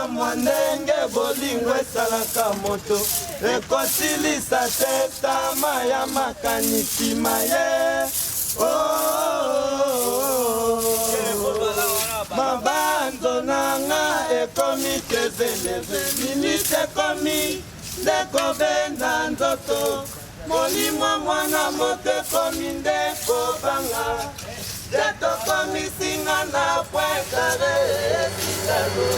mwanenge bolingo esalaka moto ekosilisa te tama ya makanisi maye mabanzo nanga ekomi kezeleze minite ekomi ndekobenda nzoto molimo mwana moto ekomi ndekobanga jetokomisinga na pwekare esitalo.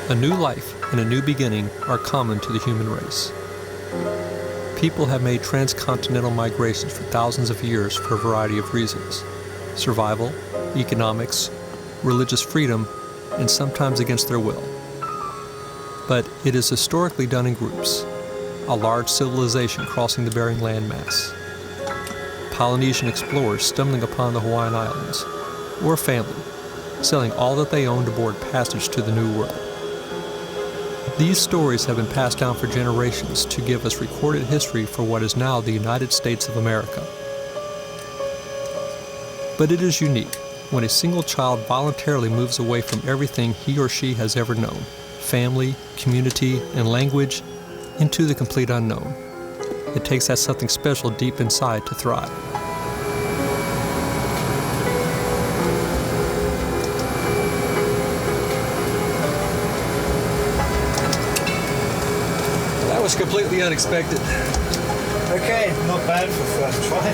A new life and a new beginning are common to the human race. People have made transcontinental migrations for thousands of years for a variety of reasons: survival, economics, religious freedom, and sometimes against their will. But it is historically done in groups, a large civilization crossing the Bering landmass, Polynesian explorers stumbling upon the Hawaiian Islands, or a family selling all that they owned to board passage to the New World. These stories have been passed down for generations to give us recorded history for what is now the United States of America. But it is unique when a single child voluntarily moves away from everything he or she has ever known, family, community, and language, into the complete unknown. It takes that something special deep inside to thrive. That was completely unexpected. Okay, not bad for first try.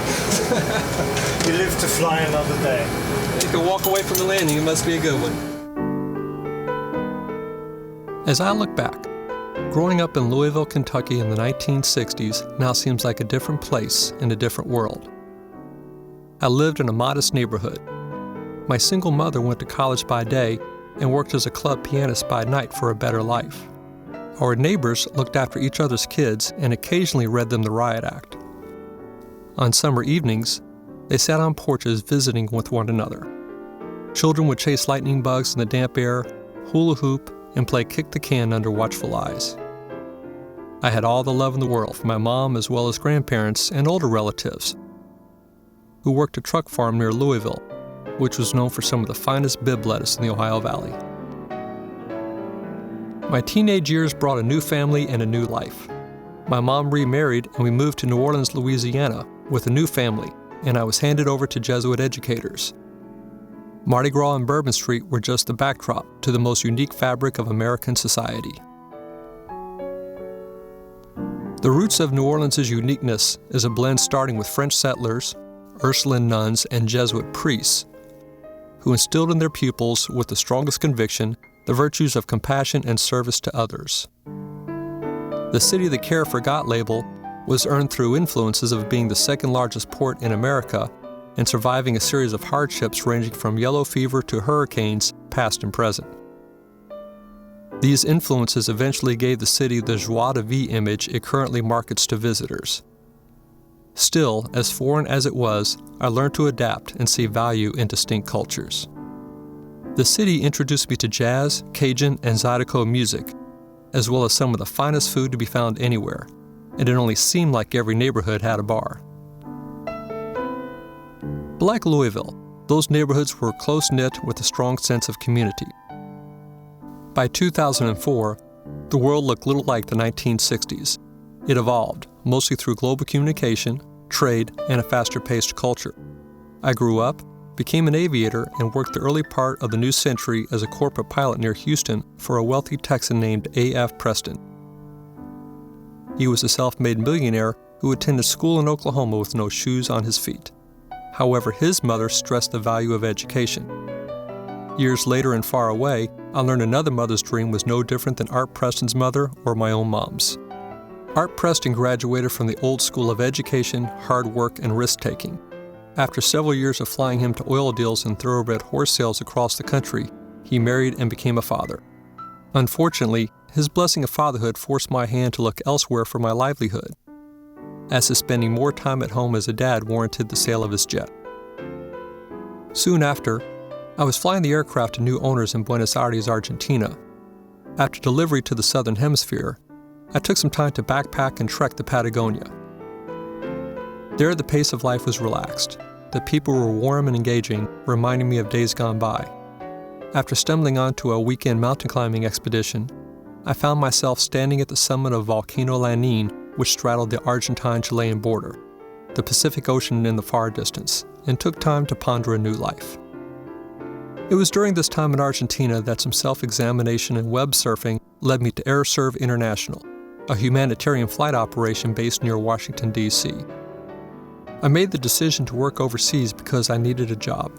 You live to fly another day. You can walk away from the landing, it must be a good one. As I look back, growing up in Louisville, Kentucky in the 1960s now seems like a different place in a different world. I lived in a modest neighborhood. My single mother went to college by day and worked as a club pianist by night for a better life. Our neighbors looked after each other's kids and occasionally read them the riot act. On summer evenings, they sat on porches visiting with one another. Children would chase lightning bugs in the damp air, hula hoop, and play kick the can under watchful eyes. I had all the love in the world from my mom as well as grandparents and older relatives who worked a truck farm near Louisville, which was known for some of the finest bib lettuce in the Ohio Valley. My teenage years brought a new family and a new life. My mom remarried and we moved to New Orleans, Louisiana with a new family, and I was handed over to Jesuit educators. Mardi Gras and Bourbon Street were just the backdrop to the most unique fabric of American society. The roots of New Orleans' uniqueness is a blend starting with French settlers, Ursuline nuns, and Jesuit priests, who instilled in their pupils with the strongest conviction the virtues of compassion and service to others. The City That Care Forgot label was earned through influences of being the second largest port in America and surviving a series of hardships ranging from yellow fever to hurricanes, past and present. These influences eventually gave the city the joie de vivre image it currently markets to visitors. Still, as foreign as it was, I learned to adapt and see value in distinct cultures. The city introduced me to jazz, Cajun, and Zydeco music, as well as some of the finest food to be found anywhere, and it only seemed like every neighborhood had a bar. But like Louisville, those neighborhoods were close-knit with a strong sense of community. By 2004, the world looked little like the 1960s. It evolved, mostly through global communication, trade, and a faster-paced culture. I grew up, became an aviator, and worked the early part of the new century as a corporate pilot near Houston for a wealthy Texan named A.F. Preston. He was a self-made millionaire who attended school in Oklahoma with no shoes on his feet. However, his mother stressed the value of education. Years later and far away, I learned another mother's dream was no different than Art Preston's mother or my own mom's. Art Preston graduated from the old school of education, hard work, and risk-taking. After several years of flying him to oil deals and thoroughbred horse sales across the country, he married and became a father. Unfortunately, his blessing of fatherhood forced my hand to look elsewhere for my livelihood, as his spending more time at home as a dad warranted the sale of his jet. Soon after, I was flying the aircraft to new owners in Buenos Aires, Argentina. After delivery to the Southern Hemisphere, I took some time to backpack and trek to Patagonia. There, the pace of life was relaxed. The people were warm and engaging, reminding me of days gone by. After stumbling onto a weekend mountain climbing expedition, I found myself standing at the summit of Volcano Lanín, which straddled the Argentine-Chilean border, the Pacific Ocean in the far distance, and took time to ponder a new life. It was during this time in Argentina that some self-examination and web surfing led me to AirServe International, a humanitarian flight operation based near Washington, D.C. I made the decision to work overseas because I needed a job.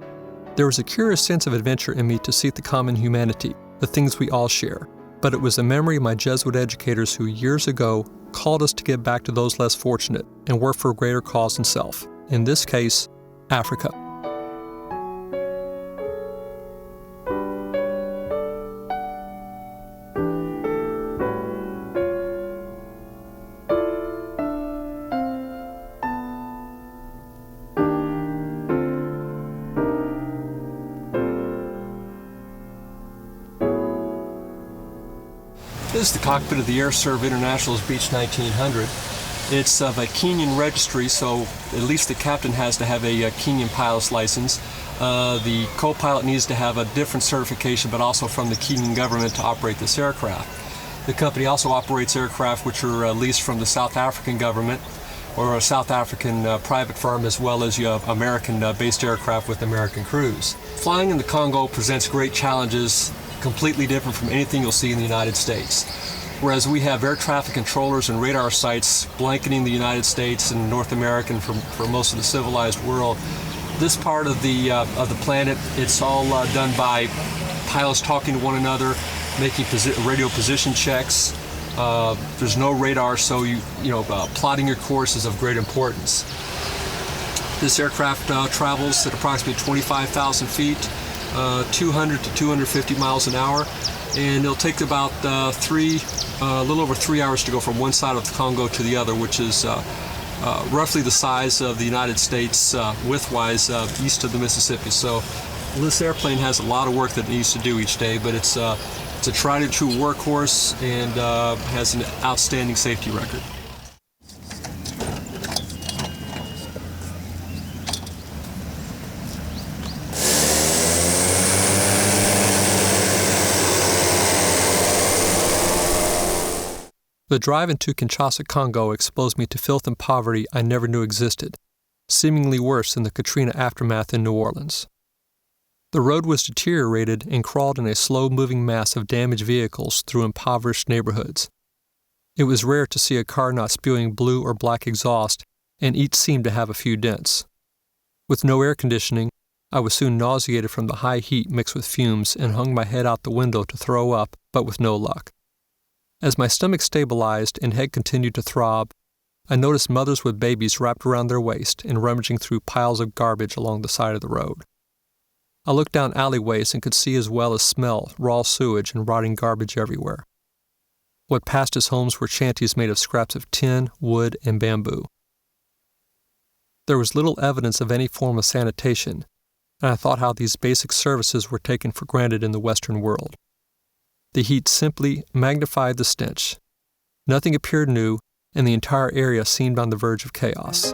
There was a curious sense of adventure in me to seek the common humanity, the things we all share, but it was the memory of my Jesuit educators who years ago called us to give back to those less fortunate and work for a greater cause than self, in this case, Africa. This is the cockpit of the AirServe International's Beech 1900. It's of a Kenyan registry, so at least the captain has to have a Kenyan pilot's license. The co-pilot needs to have a different certification, but also from the Kenyan government to operate this aircraft. The company also operates aircraft which are leased from the South African government or a South African private firm, as well as American-based aircraft with American crews. Flying in the Congo presents great challenges, completely different from anything you'll see in the United States. Whereas we have air traffic controllers and radar sites blanketing the United States and North America and for most of the civilized world, this part of the planet, it's all done by pilots talking to one another, making radio position checks. There's no radar, so plotting your course is of great importance. This aircraft travels at approximately 25,000 feet, 200 to 250 miles an hour, and it'll take about a little over 3 hours to go from one side of the Congo to the other, which is roughly the size of the United States widthwise east of the Mississippi. So this airplane has a lot of work that it needs to do each day, but it's a tried and true workhorse and has an outstanding safety record. The drive into Kinshasa, Congo exposed me to filth and poverty I never knew existed, seemingly worse than the Katrina aftermath in New Orleans. The road was deteriorated and crawled in a slow-moving mass of damaged vehicles through impoverished neighborhoods. It was rare to see a car not spewing blue or black exhaust, and each seemed to have a few dents. With no air conditioning, I was soon nauseated from the high heat mixed with fumes and hung my head out the window to throw up, but with no luck. As my stomach stabilized and head continued to throb, I noticed mothers with babies wrapped around their waist and rummaging through piles of garbage along the side of the road. I looked down alleyways and could see as well as smell raw sewage and rotting garbage everywhere. What passed as homes were shanties made of scraps of tin, wood, and bamboo. There was little evidence of any form of sanitation, and I thought how these basic services were taken for granted in the Western world. The heat simply magnified the stench. Nothing appeared new, and the entire area seemed on the verge of chaos.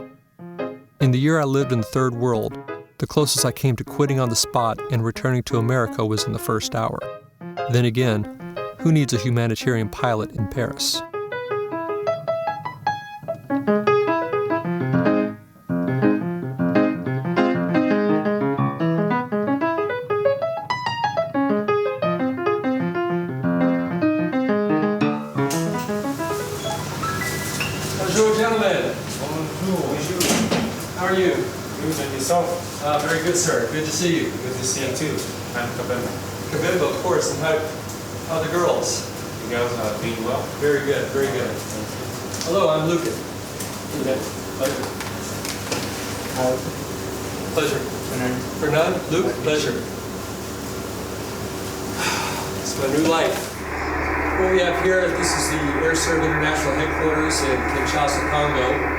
In the year I lived in the Third World, the closest I came to quitting on the spot and returning to America was in the first hour. Then again, who needs a humanitarian pilot in Paris? are you? Good, and yourself? Very good, sir. Good to see you. Good to see you too. I'm Kabemba. Kabemba, of course. And how are the girls? The girls are doing well. Very good, very good. Hello, I'm Luken. Pleasure. Pleasure. Fernand, Luke, pleasure. It's my new life. What we have here, this is the Air Serv International Headquarters in Kinshasa, Congo.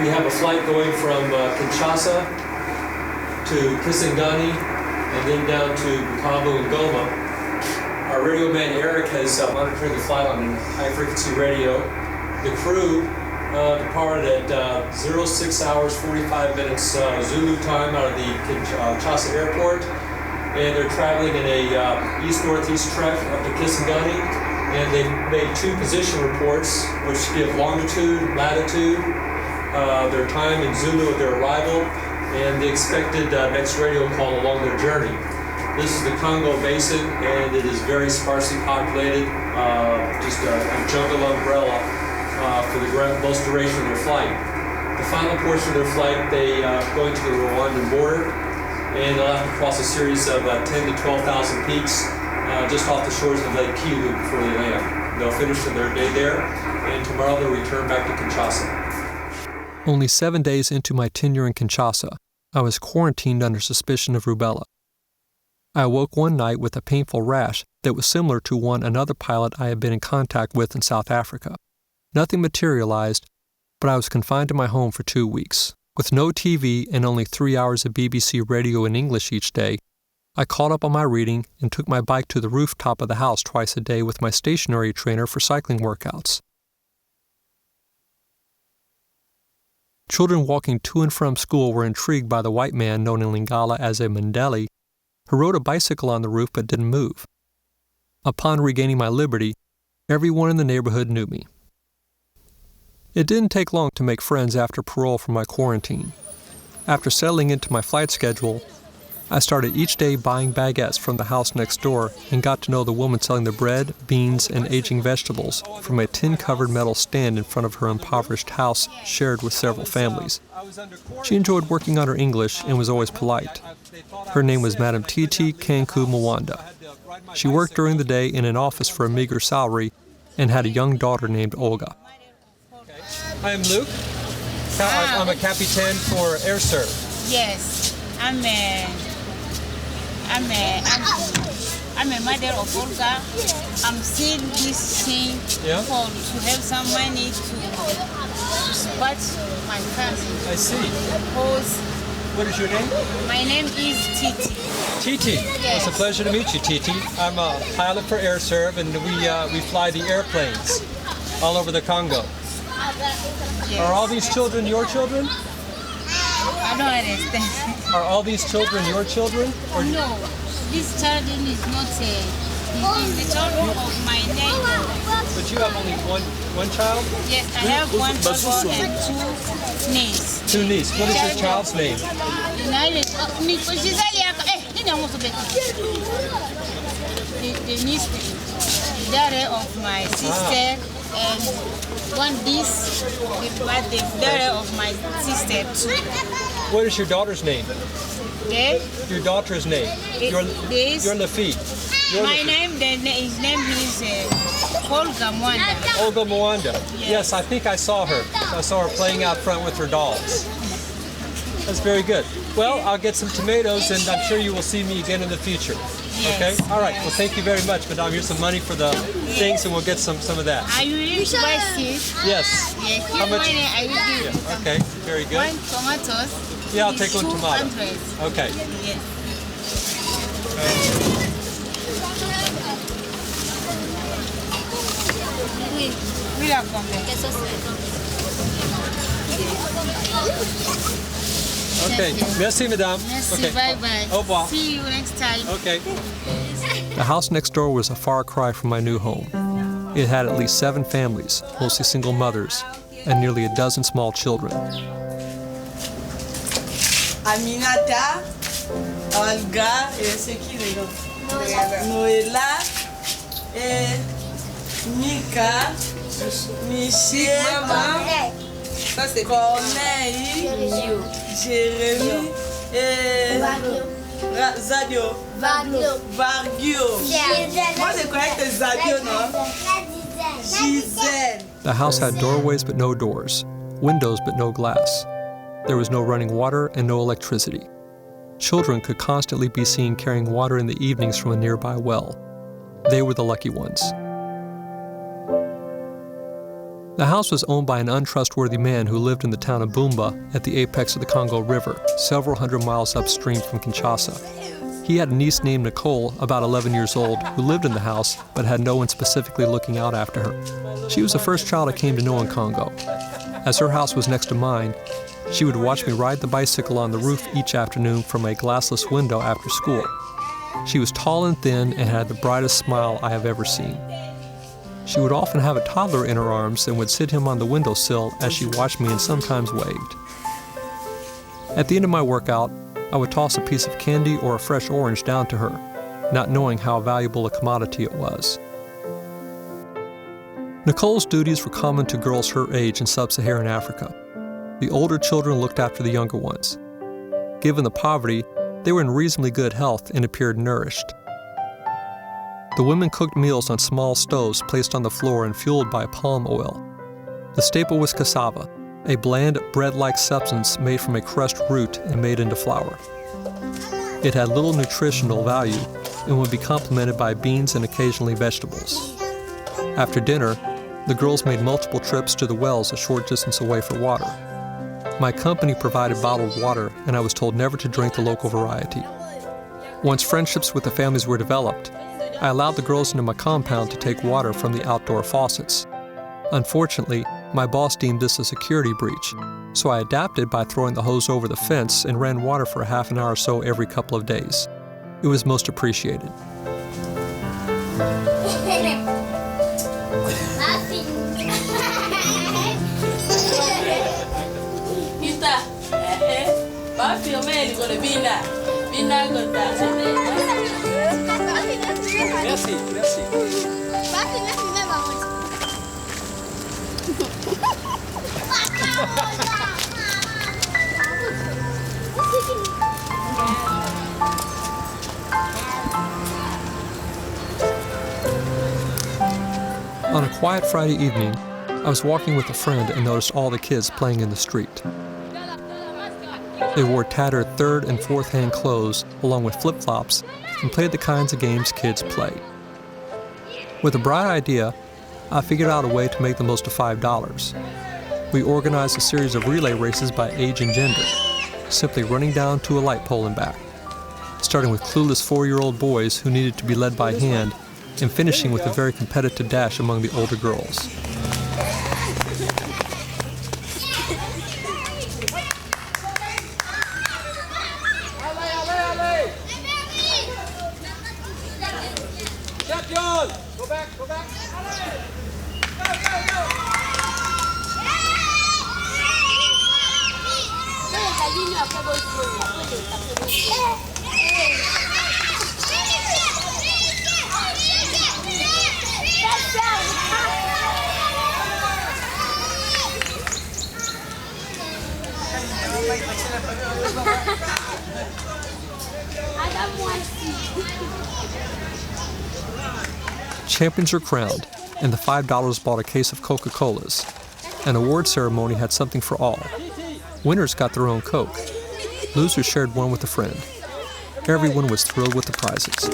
We have a flight going from Kinshasa to Kisangani and then down to Bukavu and Goma. Our radio man Eric has monitoring the flight on high-frequency radio. The crew departed at 06 hours 45 minutes Zulu time out of the Kinshasa airport, and they're traveling in a east-northeast trek up to Kisangani, and they made 2 position reports which give longitude, latitude, their time in Zulu of their arrival, and the expected next radio call along their journey. This is the Congo Basin, and it is very sparsely populated, just a jungle umbrella for the most duration of their flight. The final portion of their flight, they going to the Rwandan border, and they'll have to cross a series of 10 to 12,000 peaks just off the shores of Lake Kivu before they land. They'll finish their day there, and tomorrow they'll return back to Kinshasa. Only 7 days into my tenure in Kinshasa, I was quarantined under suspicion of rubella. I awoke one night with a painful rash that was similar to one another pilot I had been in contact with in South Africa. Nothing materialized, but I was confined to my home for 2 weeks. With no TV and only 3 hours of BBC radio in English each day, I caught up on my reading and took my bike to the rooftop of the house twice a day with my stationary trainer for cycling workouts. Children walking to and from school were intrigued by the white man known in Lingala as a Mandeli, who rode a bicycle on the roof but didn't move. Upon regaining my liberty, everyone in the neighborhood knew me. It didn't take long to make friends after parole from my quarantine. After settling into my flight schedule, I started each day buying baguettes from the house next door and got to know the woman selling the bread, beans, and aging vegetables from a tin-covered metal stand in front of her impoverished house shared with several families. She enjoyed working on her English and was always polite. Her name was Madame Titi Kanku Mwanda. She worked during the day in an office for a meager salary and had a young daughter named Olga. I am Luke. I'm a Capitan for Air Serv. Yes, I'm a mother of Olga. I'm still this thing to have some money to support my family. I see. Because what is your name? My name is Titi. Titi. Yes. It's a pleasure to meet you, Titi. I'm a pilot for Air Serv, and we fly the airplanes all over the Congo. Yes. Are all these children your children? I don't understand. Are all these children your children? Or No, this child is not the children of my neighbor. But you have only one child? Yes, I have one daughter and 2 nieces. 2 nieces. What is your child's name? The niece, the daughter of my sister, and one niece, the daughter of my sister too. What is your daughter's name? Okay? Your daughter's name? Your Lafitte. My name, his name is Olga Mwanda. Olga Mwanda. Yes, I think I saw her. I saw her playing out front with her dolls. That's very good. Well, I'll get some tomatoes, and I'm sure you will see me again in the future. Yes, okay? All right. yes. Well, thank you very much, Madame. Here's some money for the things, and we'll get some of that. Are you ready to buy seeds? Yes. Yes, How much? money I will give you. Yeah. Okay. Very good. 1 tomatoes. Yeah, I'll is take 1 tomato. 200. Okay. Yes. Oui, la combien? Okay. Merci, Madame. Merci, Okay. bye-bye. Au revoir. See you next time. Okay. The house next door was a far cry from my new home. It had at least 7 families, mostly single mothers, and nearly a dozen small children. Aminata, Olga, et c'est qui les autres? Noëlla, et Mika, Michel, Ça c'est Corneille, Jérémy et Zadio. Vargio. Moi je croyais que Zadio, non? Gisèle. The house had doorways but no doors, windows but no glass. There was no running water and no electricity. Children could constantly be seen carrying water in the evenings from a nearby well. They were the lucky ones. The house was owned by an untrustworthy man who lived in the town of Bumba at the apex of the Congo River, several hundred miles upstream from Kinshasa. He had a niece named Nicole, about 11 years old, who lived in the house but had no one specifically looking out after her. She was the first child I came to know in Congo. As her house was next to mine, she would watch me ride the bicycle on the roof each afternoon from a glassless window after school. She was tall and thin and had the brightest smile I have ever seen. She would often have a toddler in her arms and would sit him on the windowsill as she watched me and sometimes waved. At the end of my workout, I would toss a piece of candy or a fresh orange down to her, not knowing how valuable a commodity it was. Nicole's duties were common to girls her age in sub-Saharan Africa. The older children looked after the younger ones. Given the poverty, they were in reasonably good health and appeared nourished. The women cooked meals on small stoves placed on the floor and fueled by palm oil. The staple was cassava, a bland bread-like substance made from a crushed root and made into flour. It had little nutritional value and would be complemented by beans and occasionally vegetables. After dinner, the girls made multiple trips to the wells a short distance away for water. My company provided bottled water, and I was told never to drink the local variety. Once friendships with the families were developed, I allowed the girls into my compound to take water from the outdoor faucets. Unfortunately, my boss deemed this a security breach, so I adapted by throwing the hose over the fence and ran water for half an hour or so every couple of days. It was most appreciated. Merci, merci. On a quiet Friday evening, I was walking with a friend and noticed all the kids playing in the street. They wore tattered third and fourth hand clothes along with flip-flops and played the kinds of games kids play. With a bright idea, I figured out a way to make the most of $5. We organized a series of relay races by age and gender, simply running down to a light pole and back, starting with clueless 4-year-old boys who needed to be led by hand and finishing with a very competitive dash among the older girls. Champions are crowned, and the $5 bought a case of Coca-Colas. An award ceremony had something for all. Winners got their own Coke. Losers shared one with a friend. Everyone was thrilled with the prizes.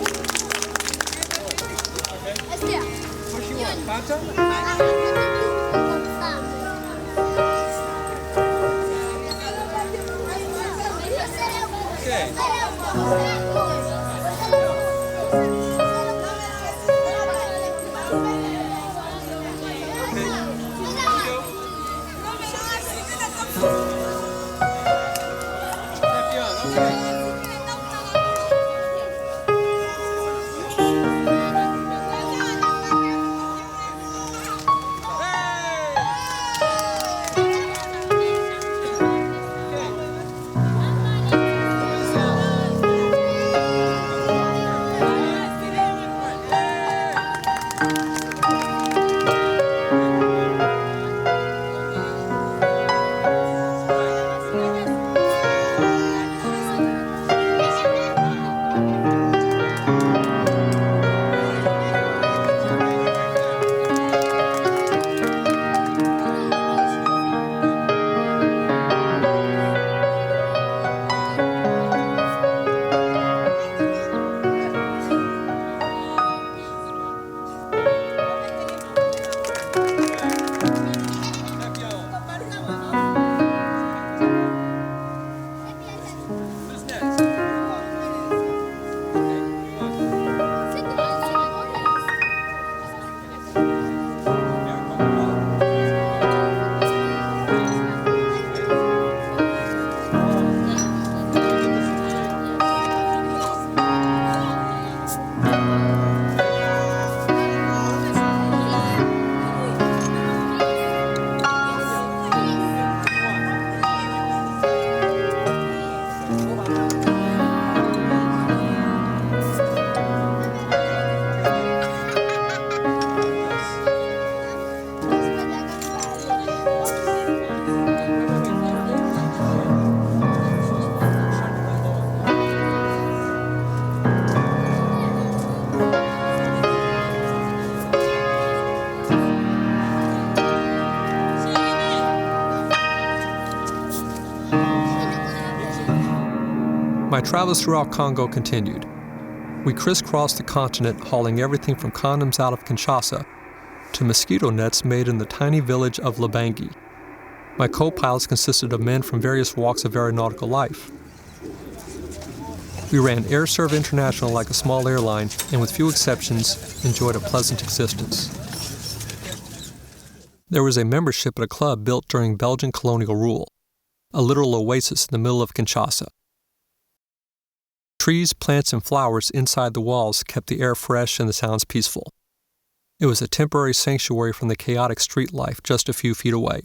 My travels throughout Congo continued. We crisscrossed the continent, hauling everything from condoms out of Kinshasa to mosquito nets made in the tiny village of Lubangi. My co-pilots consisted of men from various walks of aeronautical life. We ran AirServe International like a small airline, and with few exceptions, enjoyed a pleasant existence. There was a membership at a club built during Belgian colonial rule, a literal oasis in the middle of Kinshasa. Trees, plants, and flowers inside the walls kept the air fresh and the sounds peaceful. It was a temporary sanctuary from the chaotic street life just a few feet away.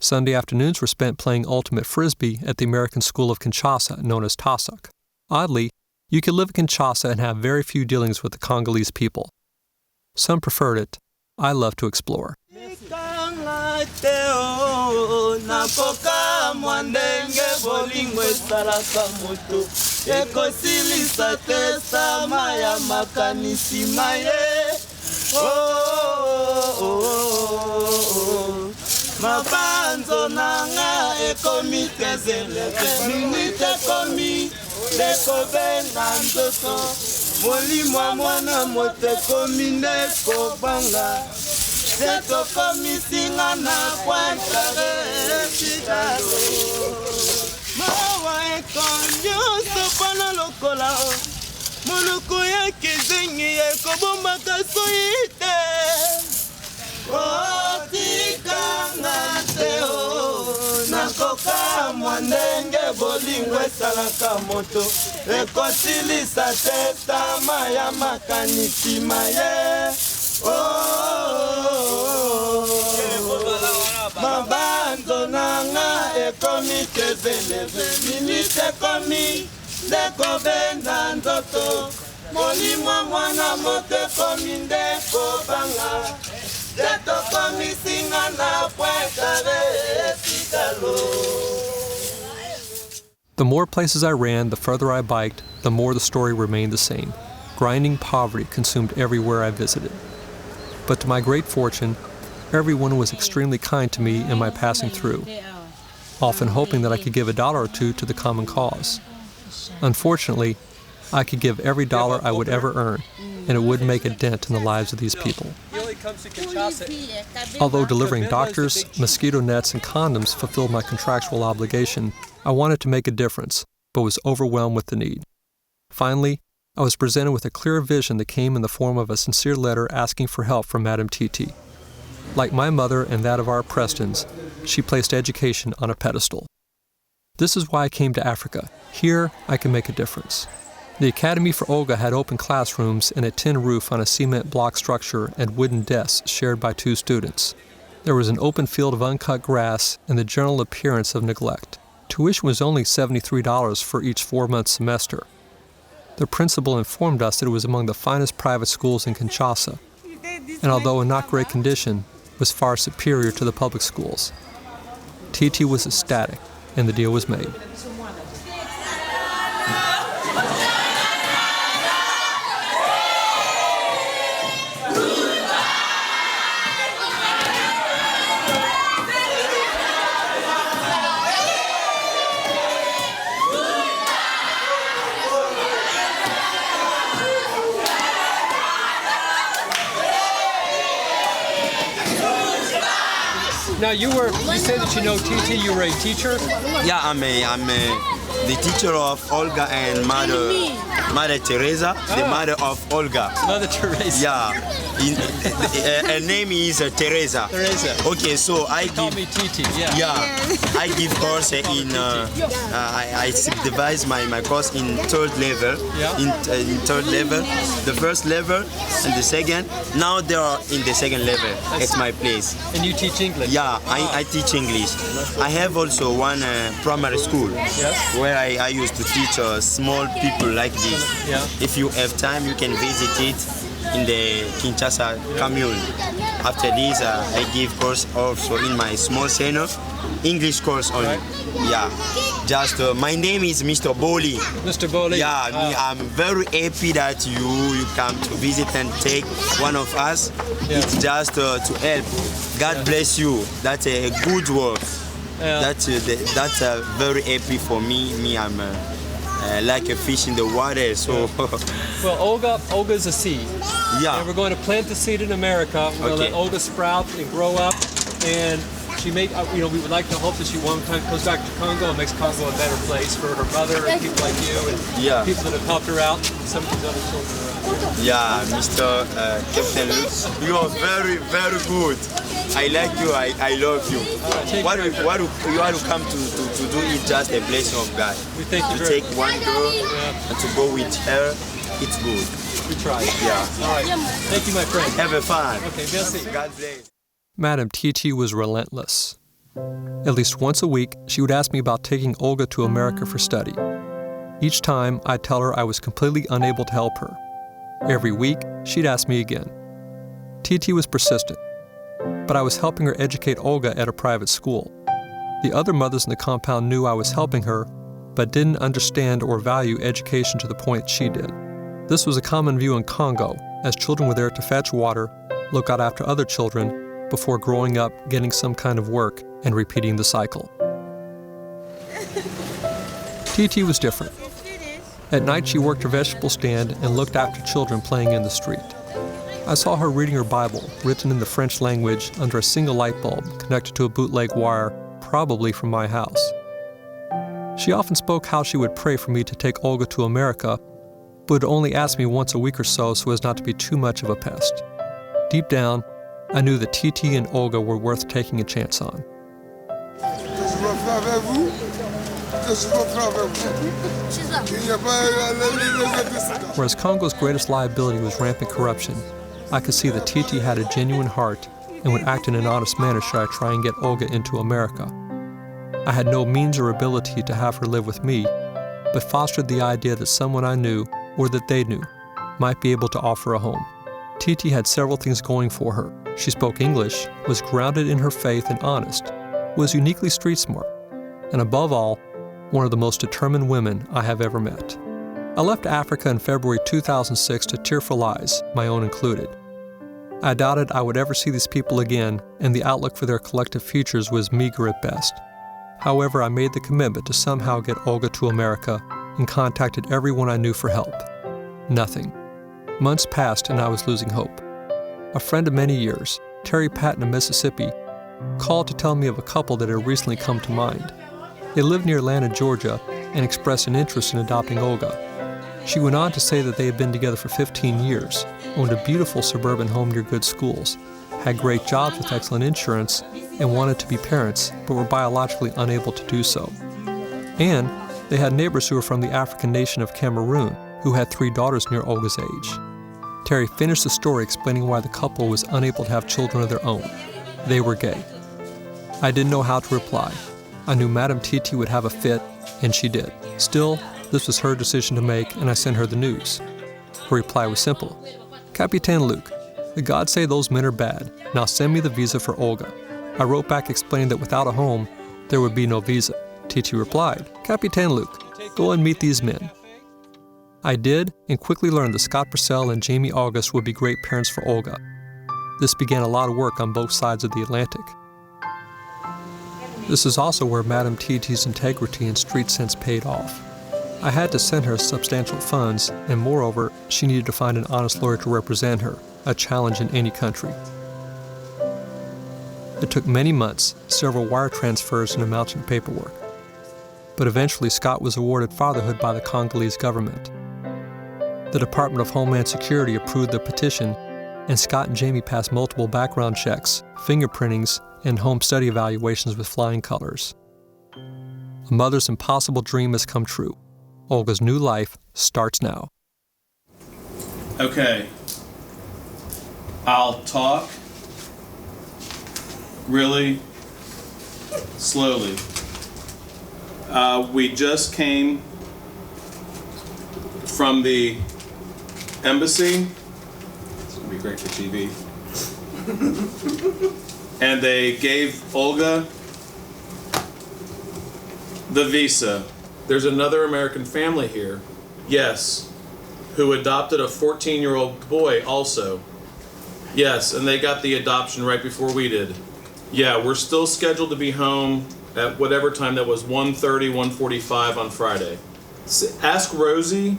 Sunday afternoons were spent playing ultimate frisbee at the American School of Kinshasa, known as TASAC. Oddly, you could live in Kinshasa and have very few dealings with the Congolese people. Some preferred it. I love to explore. Mabanzo nanga ekomi tezeleke minute komi leko benga nzoto molimo mwana mote komi neko banga seto komi singa na kwantare chitalo mawa ekonyo sopana lokola monoko yake zengi ekobomba kasoite nakoka mwandenge bolingo esalaka moto ekosilisa te tama ya makanisi maye mabanzo nanga ekomi tezeleve minite komi dekobenda nzoto molimo mwana mote komi ndeko banga The more places I ran, the further I biked, the more the story remained the same. Grinding poverty consumed everywhere I visited. But to my great fortune, everyone was extremely kind to me in my passing through, often hoping that I could give $1 or $2 to the common cause. Unfortunately, I could give every dollar I would ever earn, and it wouldn't make a dent in the lives of these people. Although delivering doctors, mosquito nets, and condoms fulfilled my contractual obligation, I wanted to make a difference, but was overwhelmed with the need. Finally, I was presented with a clear vision that came in the form of a sincere letter asking for help from Madame Titi. Like my mother and that of our Prestons, she placed education on a pedestal. This is why I came to Africa. Here, I can make a difference. The Academy for Olga had open classrooms and a tin roof on a cement block structure and wooden desks shared by 2 students. There was an open field of uncut grass and the general appearance of neglect. Tuition was only $73 for each 4-month semester. The principal informed us that it was among the finest private schools in Kinshasa, and although in not great condition, was far superior to the public schools. Titi was ecstatic, and the deal was made. Now you said that you know Titi, you were a teacher? Yeah, I'm the teacher of Olga and Mother Teresa, the mother of Olga. Mother Teresa. Yeah, her name is Teresa. Teresa. Okay, so I Call give. me Titi. Yeah. Yeah, I give course in. I subdivide my course in 3rd level. Yeah. In 3rd level, the 1st level and the 2nd. Now they are in the 2nd level at my place. And you teach English? Yeah, I teach English. I have also one primary school where I used to teach small people like this. Yeah. If you have time, you can visit it in the Kinshasa commune. After this, I give course also in my small center, English course only. Right. Yeah, just my name is Mr. Boli. Mr. Boli. Yeah, I'm very happy that you come to visit and take one of us. Yeah. It's just to help. God bless you. That's a good work. That's very happy for me. I'm like a fish in the water. So. Well, Olga's a seed. Yeah. And we're going to plant the seed in America. We're going to let Olga sprout and grow up, and she we would like to hope that she one time goes back to Congo and makes Congo a better place for her mother and people like you and people that have helped her out, and some of these other children around. Yeah, Mr. Captain Luke, you are very, very good. I like you. I love you. What you want to come to do is just a blessing of God. We thank you to take one girl and to go with her, it's good. We try. Yeah. All right. Thank you, my friend. Have a fun. Okay, merci. God bless. Madame Titi was relentless. At least once a week, she would ask me about taking Olga to America for study. Each time, I'd tell her I was completely unable to help her. Every week, she'd ask me again. Titi was persistent, but I was helping her educate Olga at a private school. The other mothers in the compound knew I was helping her, but didn't understand or value education to the point she did. This was a common view in Congo, as children were there to fetch water, look out after other children, before growing up, getting some kind of work, and repeating the cycle. Titi was different. At night, she worked her vegetable stand and looked after children playing in the street. I saw her reading her Bible, written in the French language, under a single light bulb connected to a bootleg wire, probably from my house. She often spoke how she would pray for me to take Olga to America, but would only ask me once a week or so as not to be too much of a pest. Deep down, I knew that Titi and Olga were worth taking a chance on. Whereas Congo's greatest liability was rampant corruption, I could see that Titi had a genuine heart and would act in an honest manner should I try and get Olga into America. I had no means or ability to have her live with me, but fostered the idea that someone I knew, or that they knew, might be able to offer a home. Titi had several things going for her. She spoke English, was grounded in her faith and honest, was uniquely street smart, and above all, one of the most determined women I have ever met. I left Africa in February 2006 to tearful eyes, my own included. I doubted I would ever see these people again, and the outlook for their collective futures was meager at best. However, I made the commitment to somehow get Olga to America and contacted everyone I knew for help. Nothing. Months passed and I was losing hope. A friend of many years, Terry Patton of Mississippi, called to tell me of a couple that had recently come to mind. They lived near Atlanta, Georgia, and expressed an interest in adopting Olga. She went on to say that they had been together for 15 years, owned a beautiful suburban home near good schools, had great jobs with excellent insurance, and wanted to be parents, but were biologically unable to do so. And they had neighbors who were from the African nation of Cameroon, who had 3 daughters near Olga's age. Terry finished the story explaining why the couple was unable to have children of their own. They were gay. I didn't know how to reply. I knew Madame Titi would have a fit, and she did. Still, this was her decision to make, and I sent her the news. Her reply was simple. Capitaine Luke, the gods say those men are bad. Now send me the visa for Olga. I wrote back explaining that without a home, there would be no visa. Titi replied, Capitaine Luke, go and meet these men. I did, and quickly learned that Scott Purcell and Jamie August would be great parents for Olga. This began a lot of work on both sides of the Atlantic. This is also where Madame Titi's integrity and street sense paid off. I had to send her substantial funds, and moreover, she needed to find an honest lawyer to represent her, a challenge in any country. It took many months, several wire transfers, and a mountain of paperwork. But eventually Scott was awarded fatherhood by the Congolese government. The Department of Homeland Security approved the petition, and Scott and Jamie passed multiple background checks, fingerprintings, and home study evaluations with flying colors. A mother's impossible dream has come true. Olga's new life starts now. Okay. I'll talk really slowly. We just came from the embassy. It's gonna be great for TV. And they gave Olga the visa. There's another American family here, yes, who adopted a 14-year-old boy also. Yes, and they got the adoption right before we did. Yeah, we're still scheduled to be home at whatever time that was, 1:30, 1:45 on Friday. Ask Rosie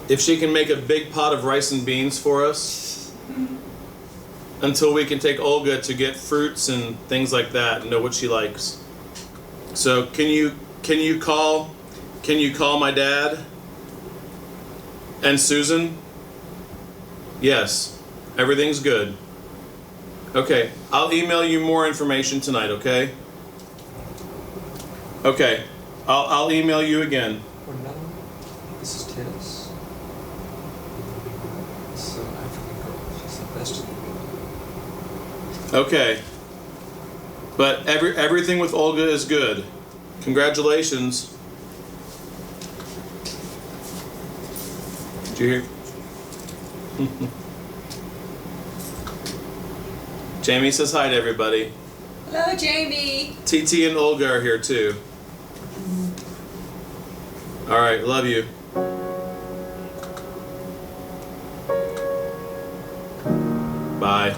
if she can make a big pot of rice and beans for us until we can take Olga to get fruits and things like that and know what she likes. So can you call my dad and Susan? Yes, everything's good. Okay, I'll email you more information tonight, okay? Okay, I'll email you again. This is tennis. This is an African girl. She's the best in the world. Okay. But everything with Olga is good. Congratulations. Did you hear? Jamie says hi to everybody. Hello, Jamie. TT and Olga are here too. All right, love you. Bye.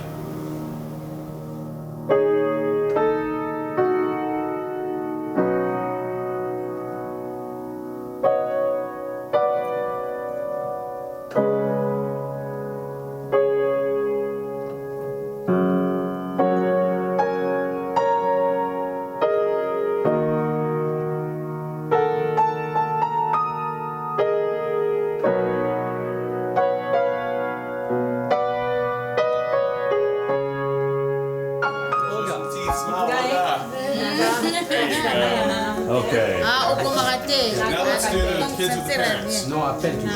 Okay. Now let's do the kids with the parents. No, I bet you.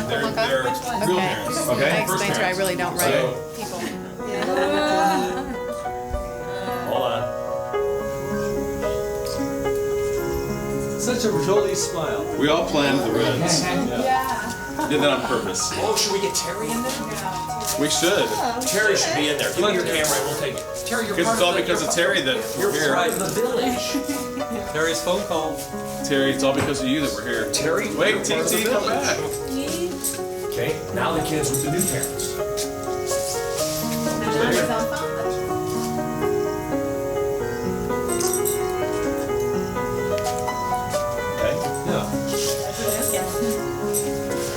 They're real parents. Okay. I First explained to her I parents. really don't write So- people. Hold on. Such a jolly smile. We all planned the reds. Did that on purpose. Oh, should we get Terry in there? We should. Terry should be in there. Give me your camera and we'll take it. Terry, you're Because part it's all of the, because of Terry that you're we're part here. of the village. Terry's phone call. Terry, it's all because of you that we're here. Terry, Wait, you're part of the TT, come village. back. Okay, now the kids with the new parents. Okay. Yeah.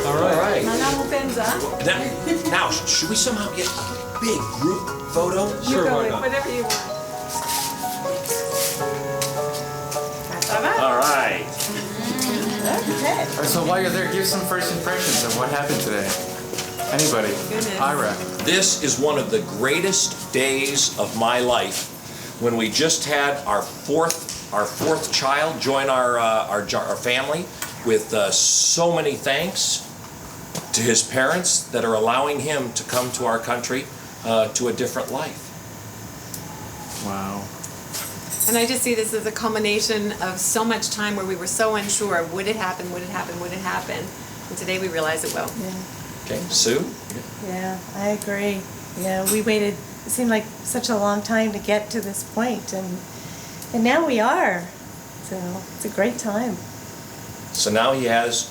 All All right. right. Now, should we somehow get a big group photo? Sure, why not? Whatever you want. All right. So while you're there, give some first impressions of what happened today. Anybody? Ira. This is one of the greatest days of my life when we just had our fourth child join our family with so many thanks to his parents that are allowing him to come to our country to a different life. Wow. And I just see this as a culmination of so much time where we were so unsure, would it happen, would it happen, would it happen? And today we realize it will. Okay, Sue? Yeah, I agree. Yeah, we waited, it seemed like such a long time to get to this point, and now we are. So it's a great time. So now he has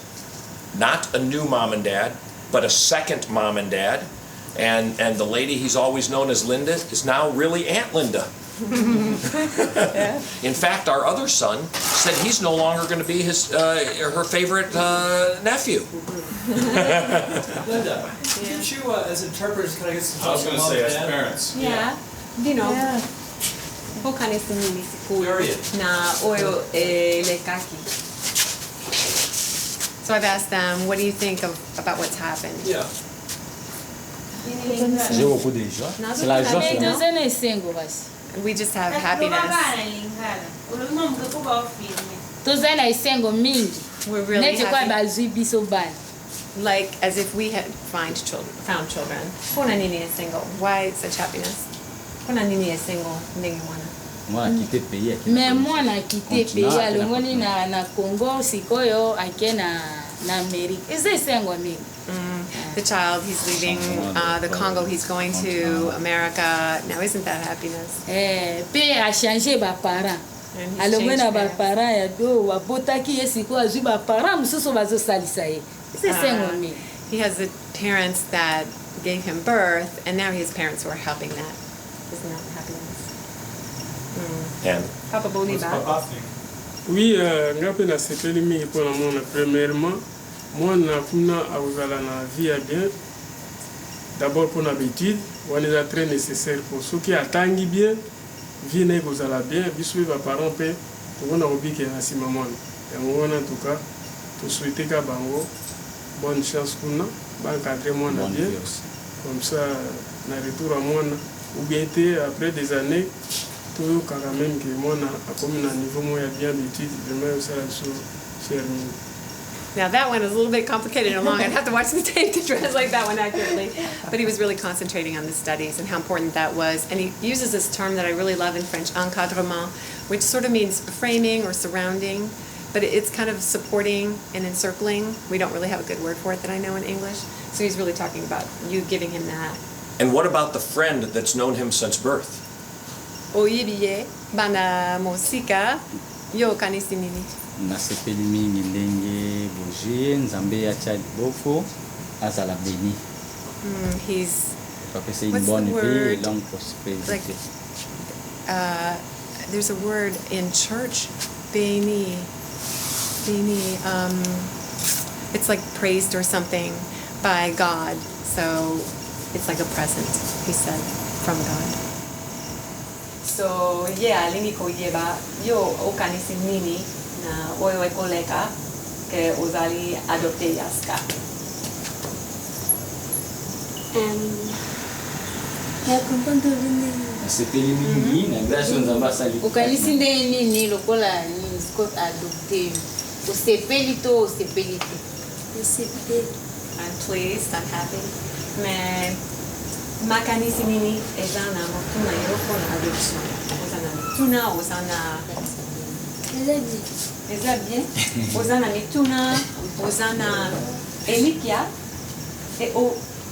not a new mom and dad, but a second mom and dad. And the lady he's always known as Linda is now really Aunt Linda. In fact, our other son said he's no longer going to be her favorite nephew. Linda, can't you, as interpreters, kind of get some I was going to mom say, and as dad? parents. Yeah. You know, Yeah. hoka ni sumini siku Period. na oyo lekaki. So I've asked them, what do you think about what's happened? Yeah. J'ai beaucoup de joie. C'est la joie finalement. We just have happiness. tozala esengo mingi We're really neti kwa happy. bazwi biso bana Like as if we had found children. Pona nini is single? Why such happiness? Pona nini is single? Ndenge mwana. Mwana quitté pays. me mwana akite pays alongoli na Congo sikoyo ake na Amerika eza esengo mingi. The child, he's leaving the Congo, he's going to America. Now isn't that happiness? Pe achange baparent And he's alongwe na changed parents. baparent ya do wabotaki ye sikoyo azwi baparent mosusu bazosalisa ye eza esengo mingi. He has the parents that gave him birth, and now he has parents who are helping that. Isn't that happiness? And Papa Boniba. Oui, nga pe na sepeli mingi mpona mwana. Premièrement, mwana kuna akozala na vie ya bien. D'abord mpona bétude, wana eza très nécessaire pour soki atangi bien, vie na ekozala bien, biso pe baparent mpe tokona kobikela na nsima mwana. Yango wana en tout cas, tosouhaite ka bango bonne chance kuna, baencadre mwana bien, comme ça na retour à mwana, ou bien après des années, toyokaka même ke mwana akomi na niveau moya bien d'étude, vraiment osala biso cher mingi. Now that one is a little bit complicated and long. I'd have to watch the tape to translate that one accurately. But he was really concentrating on the studies and how important that was. And he uses this term that I really love in French, encadrement, which sort of means framing or surrounding, but it's kind of supporting and encircling. We don't really have a good word for it that I know in English. So he's really talking about you giving him that. And what about the friend that's known him since birth? Oyibiye, bana mosika, yo kanisi nini. Nasepeli mingi ndenge boje nzambe atia liboko azala béni. He's what's une bonne vie et longue prospérité. There's a word in church, béni. It's like praised or something by God. So it's like a present, he said, from God. So yeah, lini ko yeba yo okanisi nini na wewe koleka ke uzali adopte yaska. Nasepeli mingi na grâce nzambe asali. Ukanisi nini lokola ni Scott adopte. Usepeli to. I'm pleased, I'm happy. Me makanisi nini ezana motuna yoko na adoption. Uzana mituna, uzana Eza bien. Uzana mituna, uzana elikia e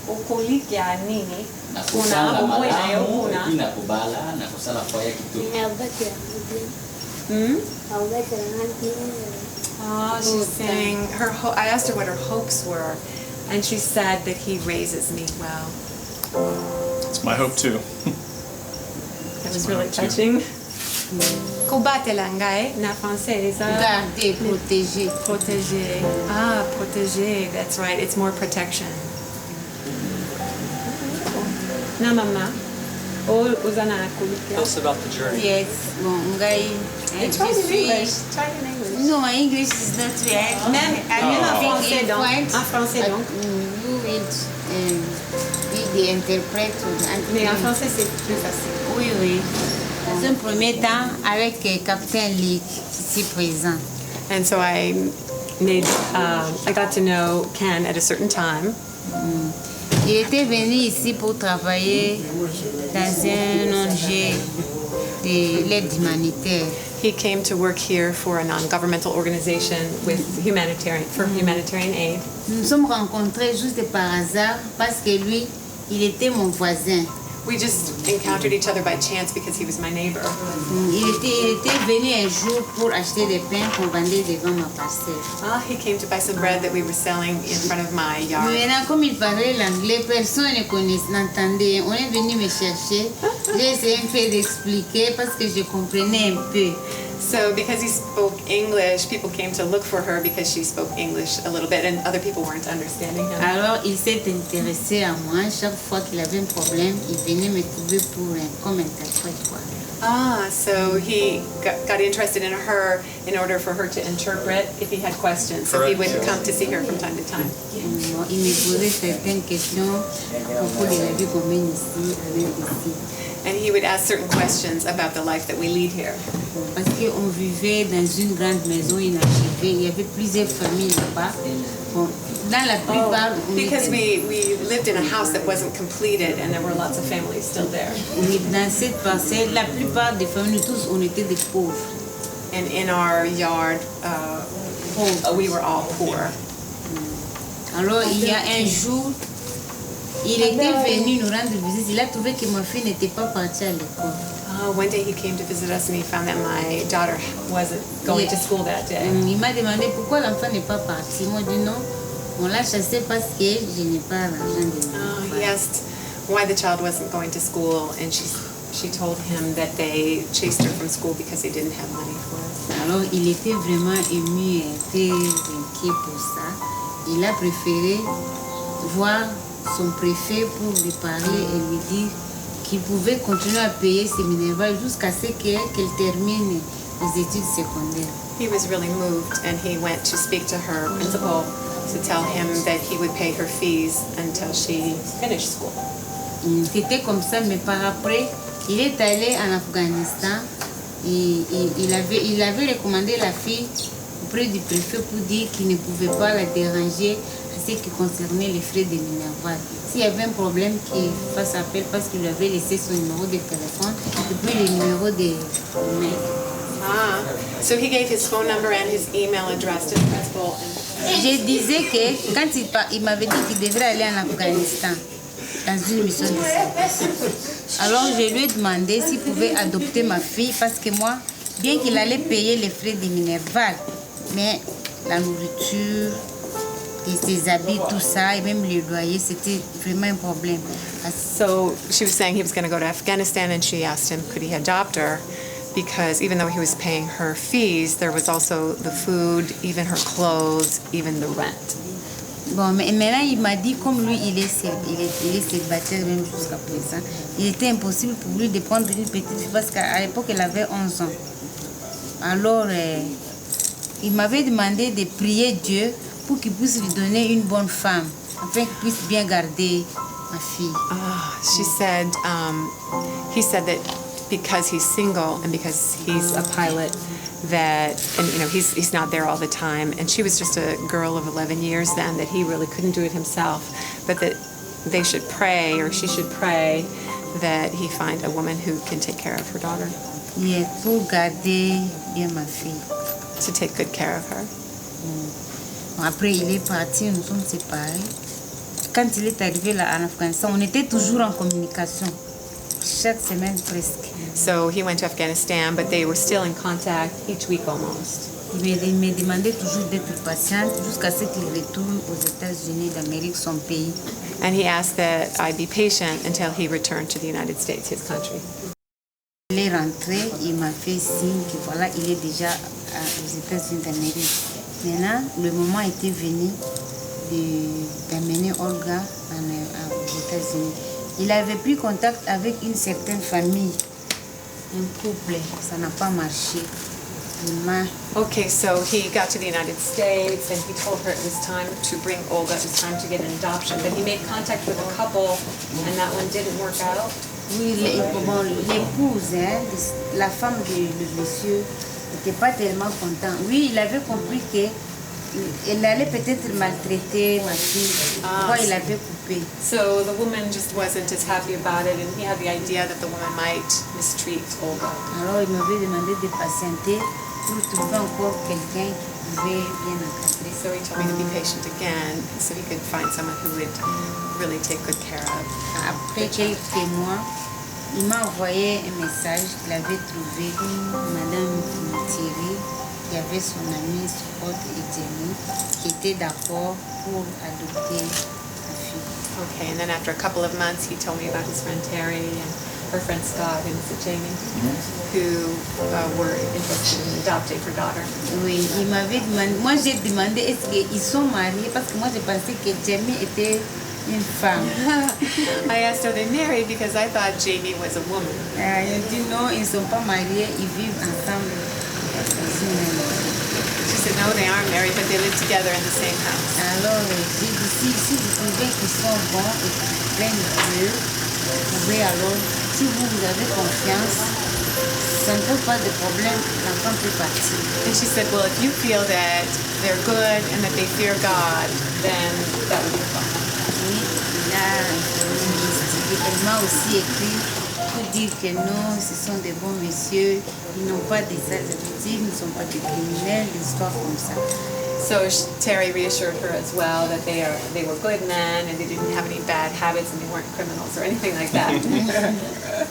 okolikia nini? Kuna omoe na yo kuna. Ina kubala na kusala foya kitu. She's saying her. I asked her what her hopes were, and she said that he raises me well. It's my hope too. That was really touching. Combattre langai na français. Garder, protéger. Protéger. Ah, protéger. That's right. It's more protection. Na mama. Oh, uzana kulikia. Tell us about the journey. Yes. Bon, ngai. Try in English. Try in English. No, my English is not right. Même en français donc. En français donc. You read the interprète. Mais en français c'est plus facile. Oui. Dans un premier temps, avec Capitaine Leak ici présent. And so I got to know Ken at a certain time. Il était venu ici pour travailler dans un ONG de l'aide humanitaire. He came to work here for a non-governmental organization with humanitarian aid. Nous nous sommes rencontrés juste par hasard parce que lui, il était mon voisin. We just encountered each other by chance because he was my neighbor. Il était venu un jour pour acheter des pains qu'on vendait devant ma parcelle. He came to buy some bread that we were selling in front of my yard. Maintenant, comme il parlait l'anglais, personne n'entendait. On est venu me chercher. J'ai essayé un peu d'expliquer parce que je comprenais un peu. So because he spoke English, people came to look for her because she spoke English a little bit and other people weren't understanding him. Alors il s'est intéressé à moi. Chaque fois qu'il avait un problème, il venait me trouver comme interprète. So he got interested in her in order for her to interpret if he had questions. So he would come to see her from time to time. Il me posait certaines questions à propos de la vie qu'on mène ici avec ici. And he would ask certain questions about the life that we lead here. Parce qu'on vivait dans une grande maison inachevée. Il y avait plusieurs familles là-bas. Dans la plupart, because we lived in a house that wasn't completed and there were lots of families still there. Dans cette parcelle, la plupart des familles, tous, on était des pauvres. And in our yard, we were all poor. Alors, il y a un jour, il était venu nous rendre visite. Il a trouvé que ma fille n'était pas partie à l'école. One day he came to visit us and he found that my daughter wasn't going to school that day. Il m'a demandé pourquoi l'enfant n'est pas parti. Moi, je dis non, on l'a chassé parce que je n'ai pas l'argent de He asked why the child wasn't going to school and she told him that they chased her from school because they didn't have money for her. Alors il était vraiment ému et très inquiet pour ça. Il a préféré voir son préfet pour lui parler et lui dire qu'il pouvait continuer à payer ses minervales jusqu'à ce qu'elle termine les études secondaires. He was really moved, and he went to speak to her principal to tell him that he would pay her fees until she finished school. C'était comme ça, mais par après, il est allé en Afghanistan et il avait recommandé la fille auprès du préfet pour dire qu'il ne pouvait pas la déranger en ce qui concernait les frais de minerval. S'il y avait un problème, qu'il fasse appel parce qu'il lui avait laissé son numéro de téléphone et puis le numéro de mail. Ah, so he gave his phone number and his email address to the principal. Je disais que quand il m'avait dit qu'il devrait aller en Afghanistan dans une mission de service, alors je lui ai demandé s'il pouvait adopter ma fille parce que moi, bien qu'il allait payer les frais de minerval, mais la nourriture, ses habits, tout ça, et même les loyers, c'était vraiment un problème. So she was saying he was going to go to Afghanistan, and she asked him could he adopt her, because even though he was paying her fees, there was also the food, even her clothes, even the rent. Bon, mais maintenant il m'a dit, comme lui il est célibataire même jusqu'à présent, il était impossible pour lui de prendre une petite fille parce qu'à l'époque elle avait 11 ans. Alors il m'avait demandé de prier Dieu pour qu'il puisse lui donner une bonne femme, afin qu'il puisse bien garder ma fille. She said, he said that because he's single and because he's a pilot, that, and you know, he's not there all the time, and she was just a girl of 11 years then, that he really couldn't do it himself, but that they should pray, or she should pray, that he find a woman who can take care of her daughter. Yeah, pour garder bien ma fille. To take good care of her. Après, il est parti, nous sommes séparés. Quand il est arrivé là en Afghanistan, on était toujours en communication, chaque semaine presque. So he went to Afghanistan, but they were still in contact each week almost. Il me demandait toujours d'être patiente jusqu'à ce qu'il retourne aux États-Unis d'Amérique, son pays. And he asked that I be patient until he returned to the United States, his country. Il est rentré, il m'a fait signe que voilà, il est déjà aux États-Unis d'Amérique. Maintenant, le moment était venu d'amener Olga aux États-Unis. Il avait pris contact avec une certaine famille, un couple, ça n'a pas marché. Okay, so he got to the United States and he told her it was time to bring Olga, it was time to get an adoption, but he made contact with a couple and that one didn't work out. Oui, l'épouse, la femme du monsieur, n'était pas tellement contente. Lui, il avait compris qu'elle allait peut-être maltraiter ma fille. Pourquoi il avait coupé? So the woman just wasn't as happy about it, and he had the idea that the woman might mistreat Olga. Alors il m'avait demandé de patienter pour trouver encore quelqu'un qui pouvait bien encadrer. So he told me to be patient again, so he could find someone who would really take good care of. Après quelques mois, il m'a envoyé un message qu'il avait trouvé Madame Thierry, qui avait son amie, son autre éternel, qui était d'accord pour adopter ma fille. Okay, and then after a couple of months, he told me about his friend Terry and her friend Scott and Jamie, who were interested in adopting her daughter. Oui, il m'avait demandé, moi j'ai demandé est-ce qu'ils sont mariés parce que moi je pensais que Jamie était une femme. I asked are they married because I thought Jamie was a woman. Il dit non, ils ne sont pas mariés, ils vivent ensemble. She said no, they aren't married, but they live together in the same house. Alors j'ai dit si vous trouvez qu'ils sont bons et qu'ils prennent Dieu, vous pouvez alors, si vous avez confiance, ça ne pose pas de problème, l'enfant peut partir. And she said, well, if you feel that they're good and that they fear God, then that would be fine. Oui, elle m'a aussi écrit pour dire que non, ce sont des bons messieurs, ils n'ont pas des addictifs, ils ne sont pas des criminels, des histoires comme ça. So Terry reassured her as well that they were good men and they didn't have any bad habits and they weren't criminals or anything like that.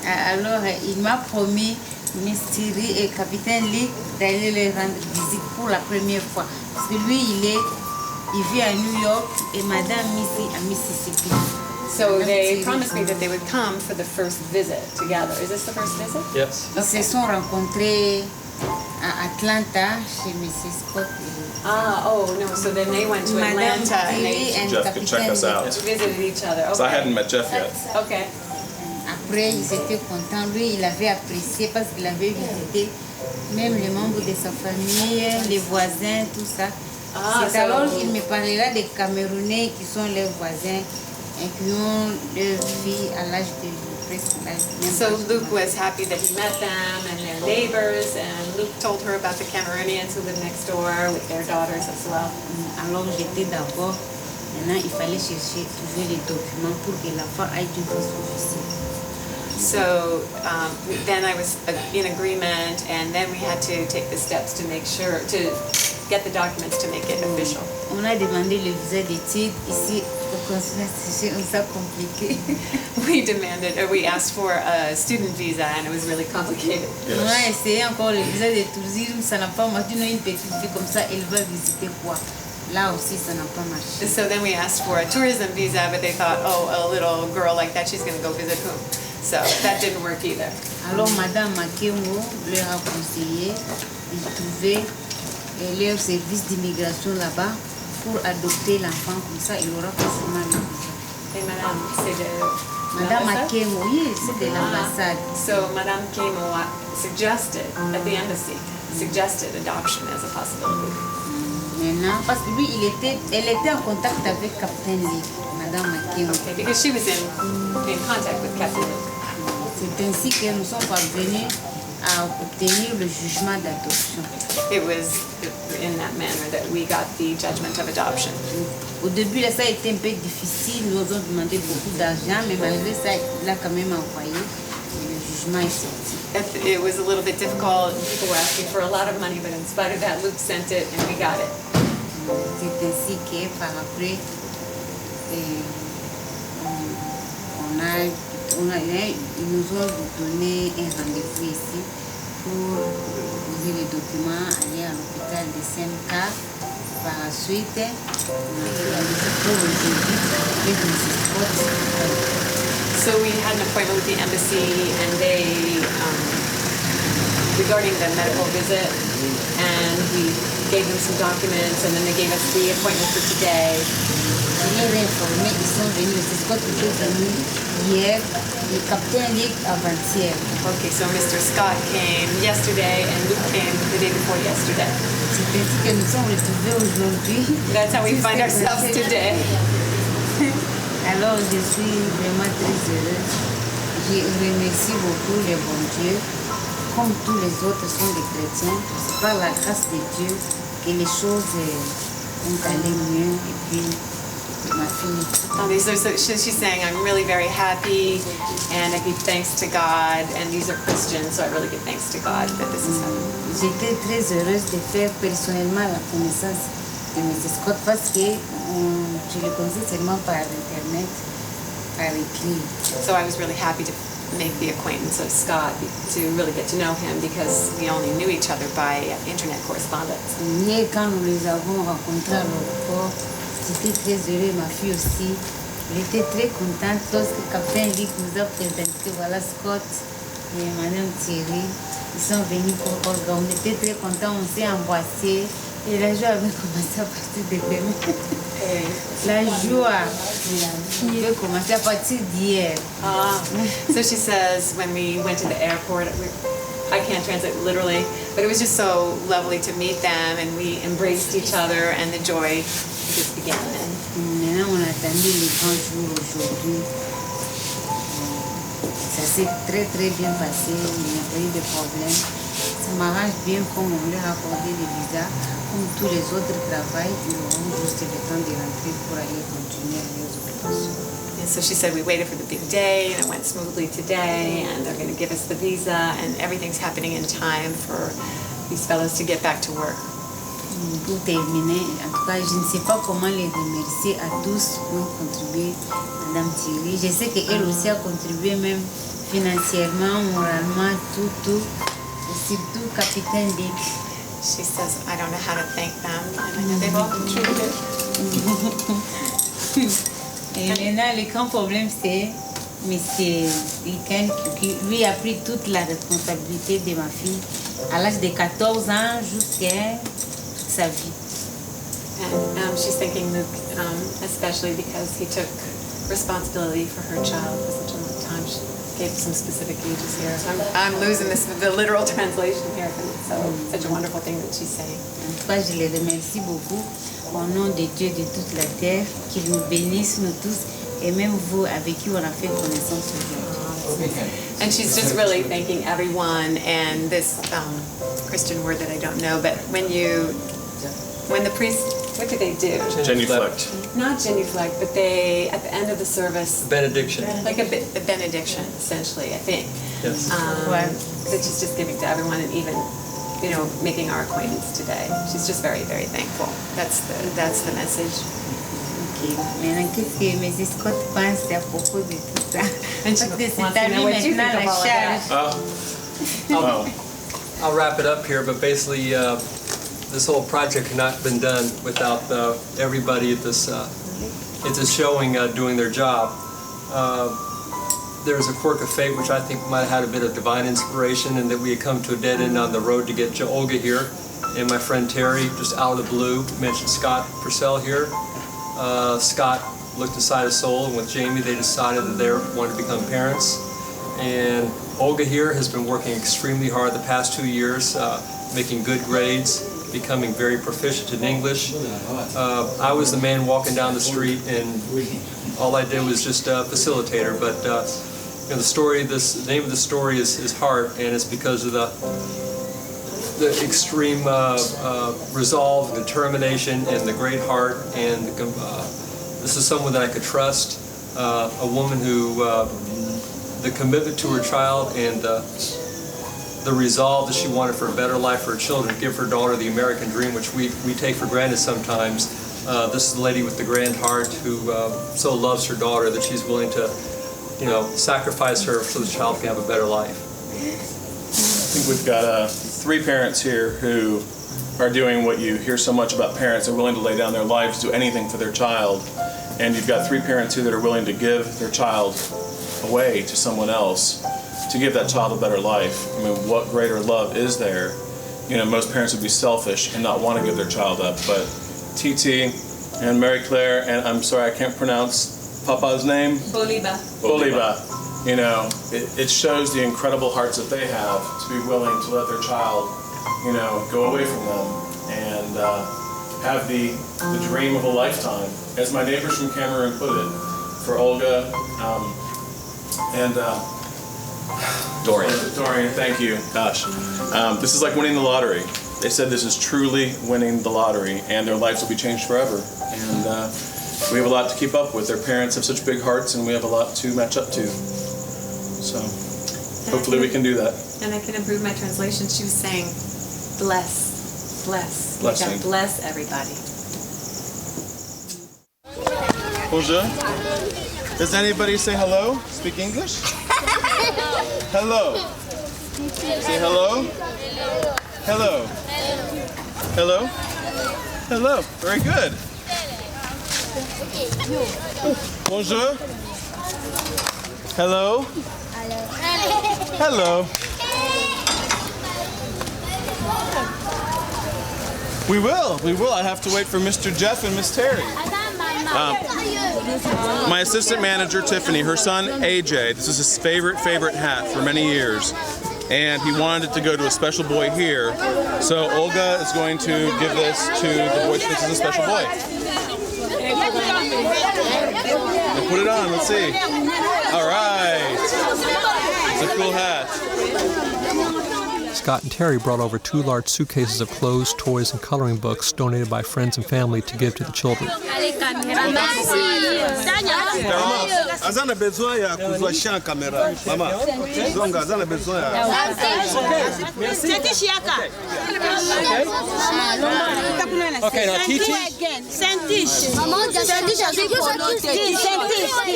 Alors il m'a promis, Miss Thierry et Capitaine Lee, d'aller leur rendre visite pour la première fois. Parce que lui, il vit à New York et Madame Missy à Mississippi. So they promised me that they would come for the first visit together. Is this the first visit? Yes. Ils se sont rencontrés à Atlanta chez Mrs. Scott. No. So then they went to Atlanta and they Jeff could check us out. visited each other. Because I hadn't met Jeff yet. Okay. Après, ils étaient contents. Lui, il avait apprécié parce qu'il avait visité même les membres de sa famille, les voisins, tout ça. C'est alors qu'il me parlera des Camerounais qui sont leurs voisins et qui ont leurs filles à l'âge de presque l'âge de So Luke was happy that he met them and their neighbors, and Luke told her about the Cameroonians who live next door with their daughters as well. Alors j'étais d'accord. Maintenant, il fallait chercher toujours les documents pour que l'enfant aille d'une façon officielle. So then I was in agreement, and then we had to take the steps to make sure, to get the documents to make it official. On a demandé le visa d'études ici au consulat, c'est ça compliqué. We asked for a student visa, and it was really complicated. On a essayé encore le visa de tourisme, ça n'a pas marché. On a une petite fille comme ça, elle va visiter quoi? Là aussi, ça n'a pas marché. So then we asked for a tourism visa, but they thought, oh, a little girl like that, she's going to go visit whom? So that didn't work either. Alors Madame Makengo leur a conseillé de trouver leur service d'immigration là-bas pour adopter l'enfant, comme ça il aura facilement le visa. Et Madame, c'est de Madame Makengo, oui, c'est de l'ambassade. So Madame Kemo suggested at the embassy, suggested adoption as a possibility. Maintenant, parce que lui, elle était en contact avec Captain Lee, Madame Makengo. Okay, because she was in contact with Captain Luke. C'est ainsi que nous sommes parvenus à obtenir le jugement d'adoption. It was in that manner that we got the judgment of adoption. Au début, là, ça a été un peu difficile. Nous avons demandé beaucoup d'argent, mais malgré ça, il a quand même envoyé. Le jugement est sorti. It was a little bit difficult. People were asking for a lot of money, but in spite of that, Luke sent it and we got it. C'est ainsi que par après, ils nous ont donné un rendez-vous ici pour poser les documents, aller à l'hôpital de CMK. Par la suite, on a fait la visite pour aujourd'hui avec Mrs. Scott. So we had an appointment with the embassy, and they, regarding the medical visit, and we gave them some documents, and then they gave us the appointment for today. Je les ai informés, ils sont venus, Mrs. Scott était venu hier, le capitaine Luke avant-hier. Okay, so Mr. Scott came yesterday, and Luke came the day before yesterday. C'est ainsi que nous sommes retrouvés aujourd'hui. That's how we find ourselves today. Alors, je suis vraiment très heureuse. Je remercie beaucoup le bon Dieu. Comme tous les autres sont des chrétiens, c'est par la grâce de Dieu que les choses ont allé mieux. Et puis, ma fille. So she's saying, I'm really very happy, and I give thanks to God, and these are Christians, so I really give thanks to God that this is happening. J'étais très heureuse de faire personnellement la connaissance de Mrs. Scott parce que je le connaissais seulement par Internet, par écrit. So I was really happy to make the acquaintance of Scott, to really get to know him, because we only knew each other by internet correspondence. Hier, quand nous les avons rencontrés à l'aéroport, j'étais très heureuse, ma fille aussi. Elle était très contente lorsque le capitaine Luke nous a présenté, voilà Scott et Madame Thierry. Ils sont venus pour Olga. On était très contents, on s'est embrassés. Et la joie avait commencé à partir de demain. La joie avait commencé à partir d'hier. So she says, when we went to the airport, I can't translate literally, but it was just so lovely to meet them, and we embraced each other, and the joy just began. Maintenant, on attendait le grand jour aujourd'hui. Ça s'est très très bien passé, il n'y a pas eu de problème. Ça m'arrange bien comme on leur a accordé le visa. Comme tous les autres travaillent, ils auront juste le temps de rentrer pour aller continuer leurs occupations. And so she said we waited for the big day, and it went smoothly today, and they're going to give us the visa, and everything's happening in time for these fellows to get back to work. Pour terminer, en tout cas, je ne sais pas comment les remercier à tous qui ont contribué, Madame Thierry. Je sais qu'elle aussi a contribué même financièrement, moralement, tout. Et surtout, Capitaine Dick. She says, I don't know how to thank them, and I know they've all contributed. Et maintenant, le grand problème, c'est M. Luken qui lui a pris toute la responsabilité de ma fille à l'âge de 14 ans jusqu'à sa vie. And she's thanking Luke, especially because he took responsibility for her child for such a long time. She gave some specific ages here. So I'm losing the literal translation here, but it's such a wonderful thing that she's saying. En tout cas, je les remercie beaucoup au nom de Dieu de toute la terre, qu'il nous bénisse nous tous et même vous avec qui on a fait connaissance aujourd'hui. And she's just really thanking everyone, and this Christian word that I don't know, but when the priest, what do they do? Genuflect. Not genuflect, but they, at the end of the service, Benediction. like a benediction, essentially, I think. Yes. That she's just giving to everyone, and even, making our acquaintance today. She's just very, very thankful. That's the message. Ok, maintenant qu'est-ce que mes escortes pensent à propos de tout ça? Parce que c'est à lui maintenant la charge. I'll wrap it up here, but basically, this whole project could not have been done without everybody at this showing doing their job. There's a quirk of fate which I think might have had a bit of divine inspiration, and that we had come to a dead end on the road to get Olga here. And my friend Terry, just out of the blue, mentioned Scott Purcell here. Scott looked inside his soul, and with Jamie they decided that they wanted to become parents. And Olga here has been working extremely hard the past 2 years, making good grades, becoming very proficient in English. I was the man walking down the street, and all I did was just a facilitator. But the name of the story is Heart, and it's because of the extreme resolve, determination, and the great heart. And this is someone that I could trust, a woman who, the commitment to her child and the resolve that she wanted for a better life for her children, give her daughter the American dream, which we take for granted sometimes. This is the lady with the grand heart who so loves her daughter that she's willing to, sacrifice her so the child can have a better life. I think we've got 3 parents here who are doing what you hear so much about parents. They're willing to lay down their lives, do anything for their child. And you've got 3 parents here that are willing to give their child away to someone else to give that child a better life. I mean, what greater love is there? Most parents would be selfish and not want to give their child up. But TT and Mary Claire, and I'm sorry, I can't pronounce Papa's name? Boliba. It shows the incredible hearts that they have to be willing to let their child, go away from them and have the dream of a lifetime. As my neighbors from Cameroon put it, for Olga and Dorian, thank you. Gosh, this is like winning the lottery. They said this is truly winning the lottery, and their lives will be changed forever. And we have a lot to keep up with. Their parents have such big hearts, and we have a lot to match up to. So hopefully we can do that. And I can improve my translation. She was saying, bless. Blessing. We can bless everybody. Bonjour. Does anybody say hello? Speak English? Hello. Say hello. Hello. Hello. Hello. Very good. Bonjour. Hello. Hello. We will. I have to wait for Mr. Jeff and Miss Terry. My assistant manager, Tiffany, her son, AJ, this is his favorite hat for many years. And he wanted it to go to a special boy here. So Olga is going to give this to the boy she thinks is a special boy. And put it on, let's see. All right. It's a cool hat. Scott and Terry brought over 2 large suitcases of clothes, toys, and coloring books donated by friends and family to give to the children. Azana besoin ya kuzoesha kamera. Mama. Zonga azana besoin ya. Okay, now TT. Sentish. Sentish. Okay, we're going to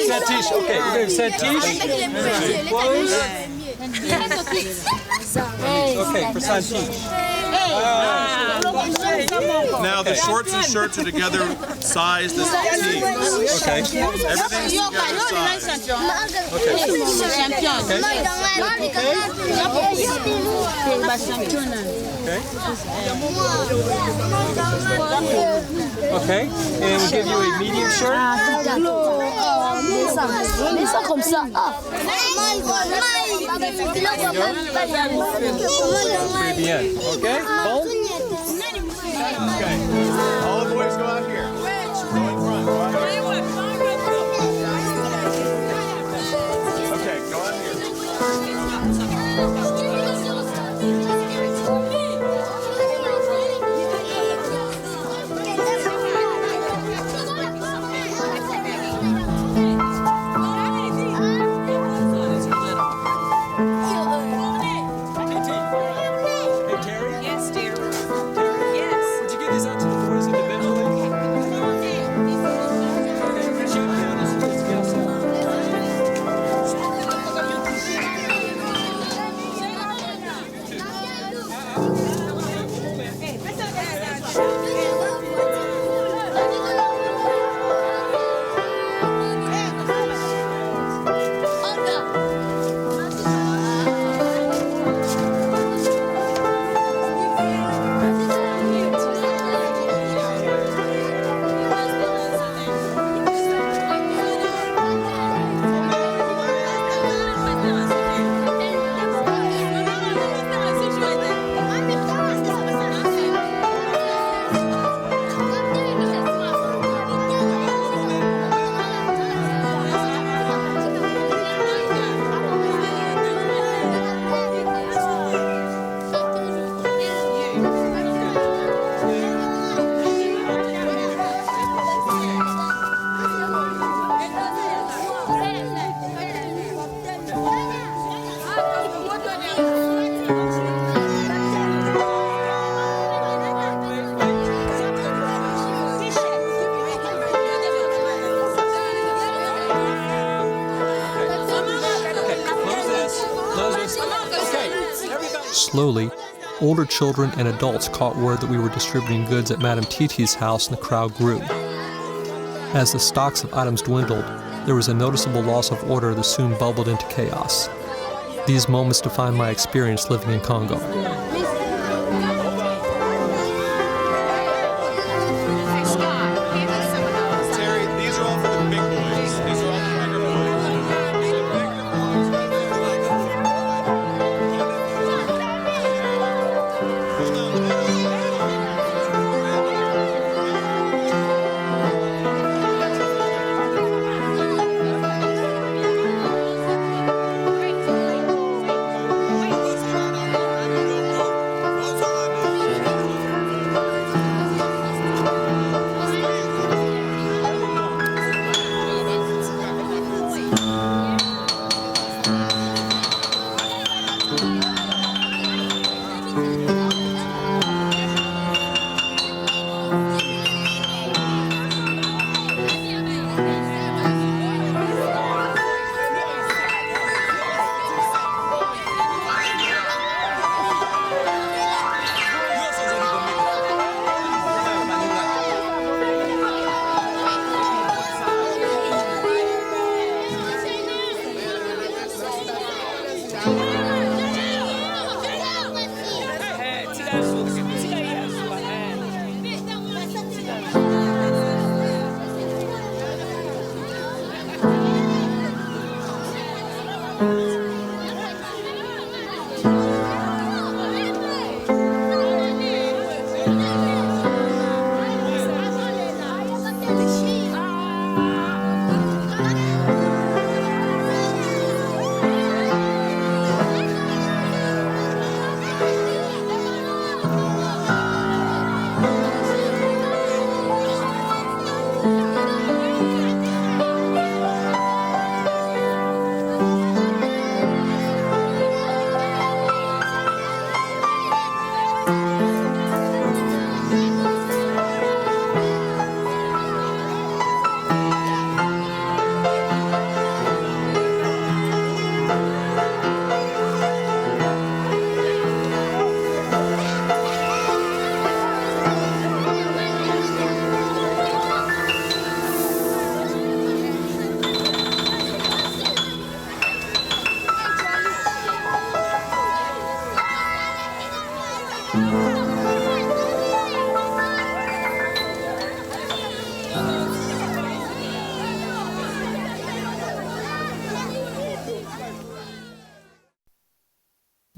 Sentish. Okay, for Sentish. Now the shorts and shirts are together sized as teams. Okay. Everything's together sized. Okay. And we'll give you a medium shirt. Comme ça. Très bien. Okay. Bon. Okay. All the boys go out here. Go in front. Go out here. Okay, go out here. Slowly, older children and adults caught word that we were distributing goods at Madame Titi's house, and the crowd grew. As the stocks of items dwindled, there was a noticeable loss of order that soon bubbled into chaos. These moments define my experience living in Congo.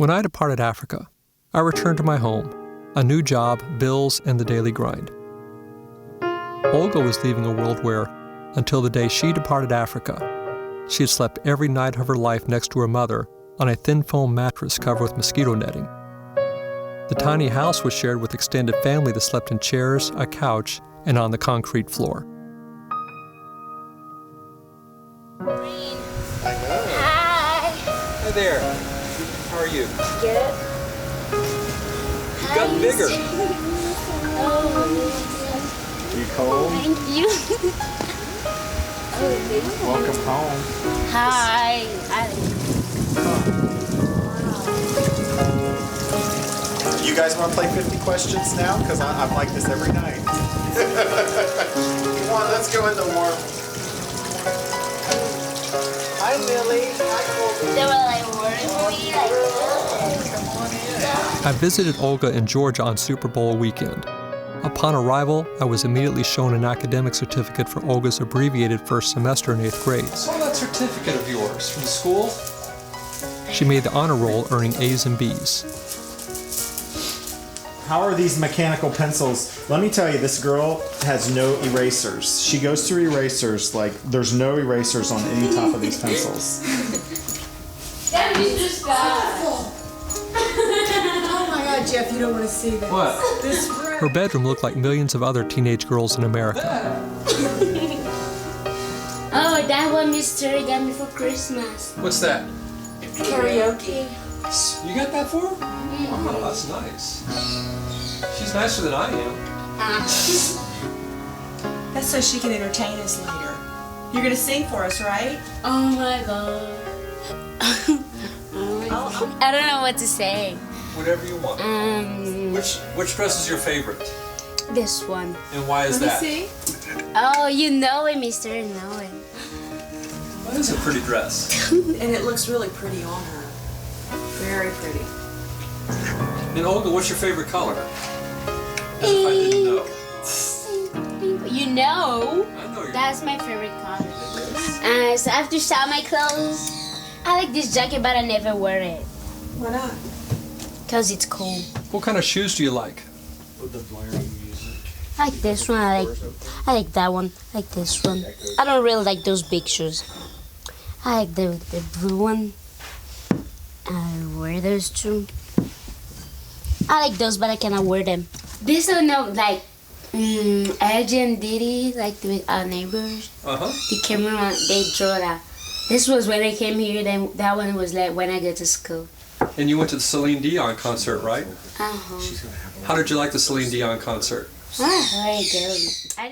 When I departed Africa, I returned to my home, a new job, bills, and the daily grind. Olga was leaving a world where, until the day she departed Africa, she had slept every night of her life next to her mother on a thin foam mattress covered with mosquito netting. The tiny house was shared with extended family that slept in chairs, a couch, and on the concrete floor. Hi there. How are you? Good. You've gotten bigger. You cold? Thank you. Welcome home. Hi. You guys want to play 50 questions now? Because I'm like this every night. Come on, let's go in the warm. Hi, Millie. Hi, Colby. They were like worried for me, like, come on in. I visited Olga in Georgia on Super Bowl weekend. Upon arrival, I was immediately shown an academic certificate for Olga's abbreviated first semester in 8th grade. Saw that certificate of yours from school. She made the honor roll, earning A's and B's. How are these mechanical pencils? Let me tell you, this girl has no erasers. She goes through erasers like there's no erasers on any top of these pencils. Oh my God, Jeff, you don't want to see this. What? This Her bedroom looked like millions of other teenage girls in America. oh, that one Miss Terry got me for Christmas. What's that? Karaoke. You got that for her? Oh, that's nice. She's nicer than I am. That's so she can entertain us later. You're gonna sing for us, right? Oh my God. I don't know what to say. Whatever you want. Which dress is your favorite? This one. And why is that? See? Oh, you know it, Mister. I know it. That is a pretty dress. And it looks really pretty on her. Very pretty. And Olga, what's your favorite color? As if I didn't know. You know, I know that's my favorite color. So after style my clothes, I like this jacket, but I never wear it. Why not? Cause it's cool. What kind of shoes do you like? With the blaring music. I like this one. I like that one. I like this one. I don't really like those big shoes. I like the blue one. I wear those too. I like those, but I cannot wear them. This one, no, like Edge and Diddy, like with our neighbors. The camera, they draw that. This was when I came here. Then that one was like when I go to school. And you went to the Celine Dion concert, right? Uh-huh. How did you like the Celine Dion concert? Very good.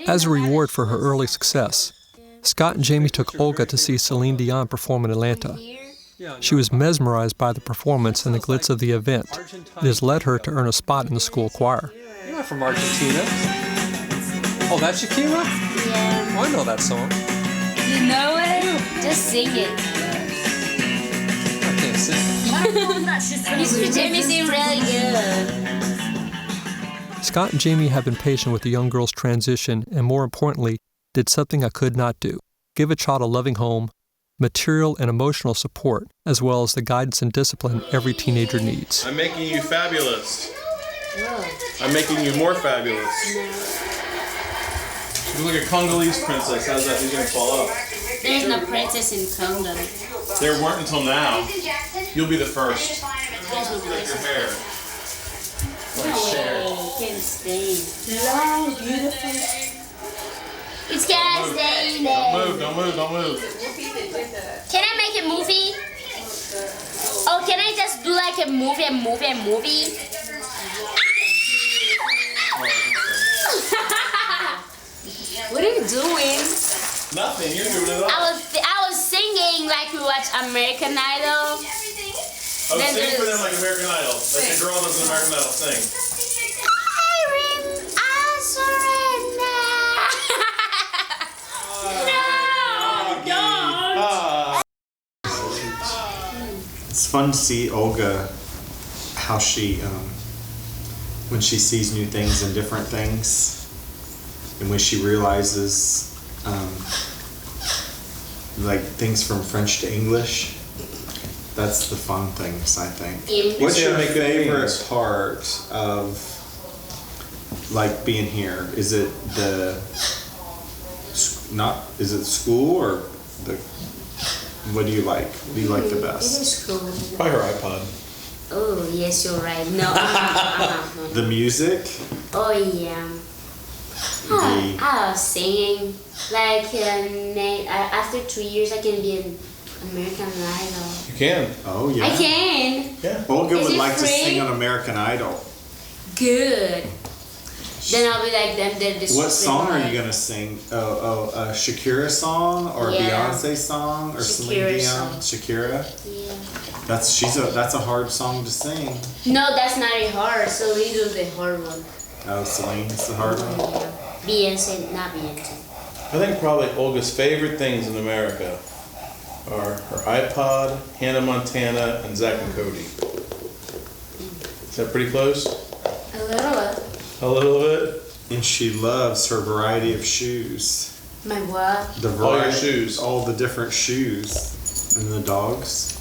As a reward for her early success, Scott and Jamie took Olga to see Celine Dion perform in Atlanta. She was mesmerized by the performance and the glitz of the event. It has led her to earn a spot in the school choir. You're not from Argentina. Oh, that's Shakira? Yeah. Oh, I know that song. You know it? Just sing it. I can't sing. Mr. Jamie sing really good. Scott and Jamie have been patient with the young girl's transition and, more importantly, did something I could not do. Give a child a loving home, material and emotional support, as well as the guidance and discipline every teenager needs. I'm making you fabulous. I'm making you more fabulous. You look like a Congolese princess. How's that? Who's gonna fall off? There's no princess in Congo. There weren't until now. You'll be the first. Like your hair. Like Cher. It can stay. Long, beautiful. It's gonna stay there. Don't move, don't move, don't move. Can I make a movie? Oh, can I just do like a movie? What are you doing? Nothing, you're doing it all. I was singing like we watch American Idol. Oh, sing for them like American Idol. Like the girl does an American Idol. Sing. I surrender. It's fun to see Olga, how she, when she sees new things and different things, and when she realizes, like things from French to English, That's the fun things, I think. Yeah. What's your make good favorite beans. part of like being here? Is it is it school or the, what do you like? What do you like the It best? is cool. Probably her iPod. Oh, yes, you're right. No, The music? Oh, yeah. I was singing. Like, after 2 years, I can be an American Idol. You can. Oh, yeah. I can. Yeah. Olga Is would it like to free? sing on American Idol. Good. Then I'll be like them. What song are you gonna sing? A Shakira song or a Yeah. Beyonce song or Celine Shakira Dion? song. Shakira. Yeah. That's a hard song to sing. No, that's not a hard. So we do the hard one. Oh, Celine's the hard one. Beyonce, not Beyonce. I think probably Olga's favorite things in America are her iPod, Hannah Montana, and Zack and Cody. Is that pretty close? A little bit. A little bit? And she loves her variety of shoes. My what? The All your variety, shoes. all the different shoes, and the dogs.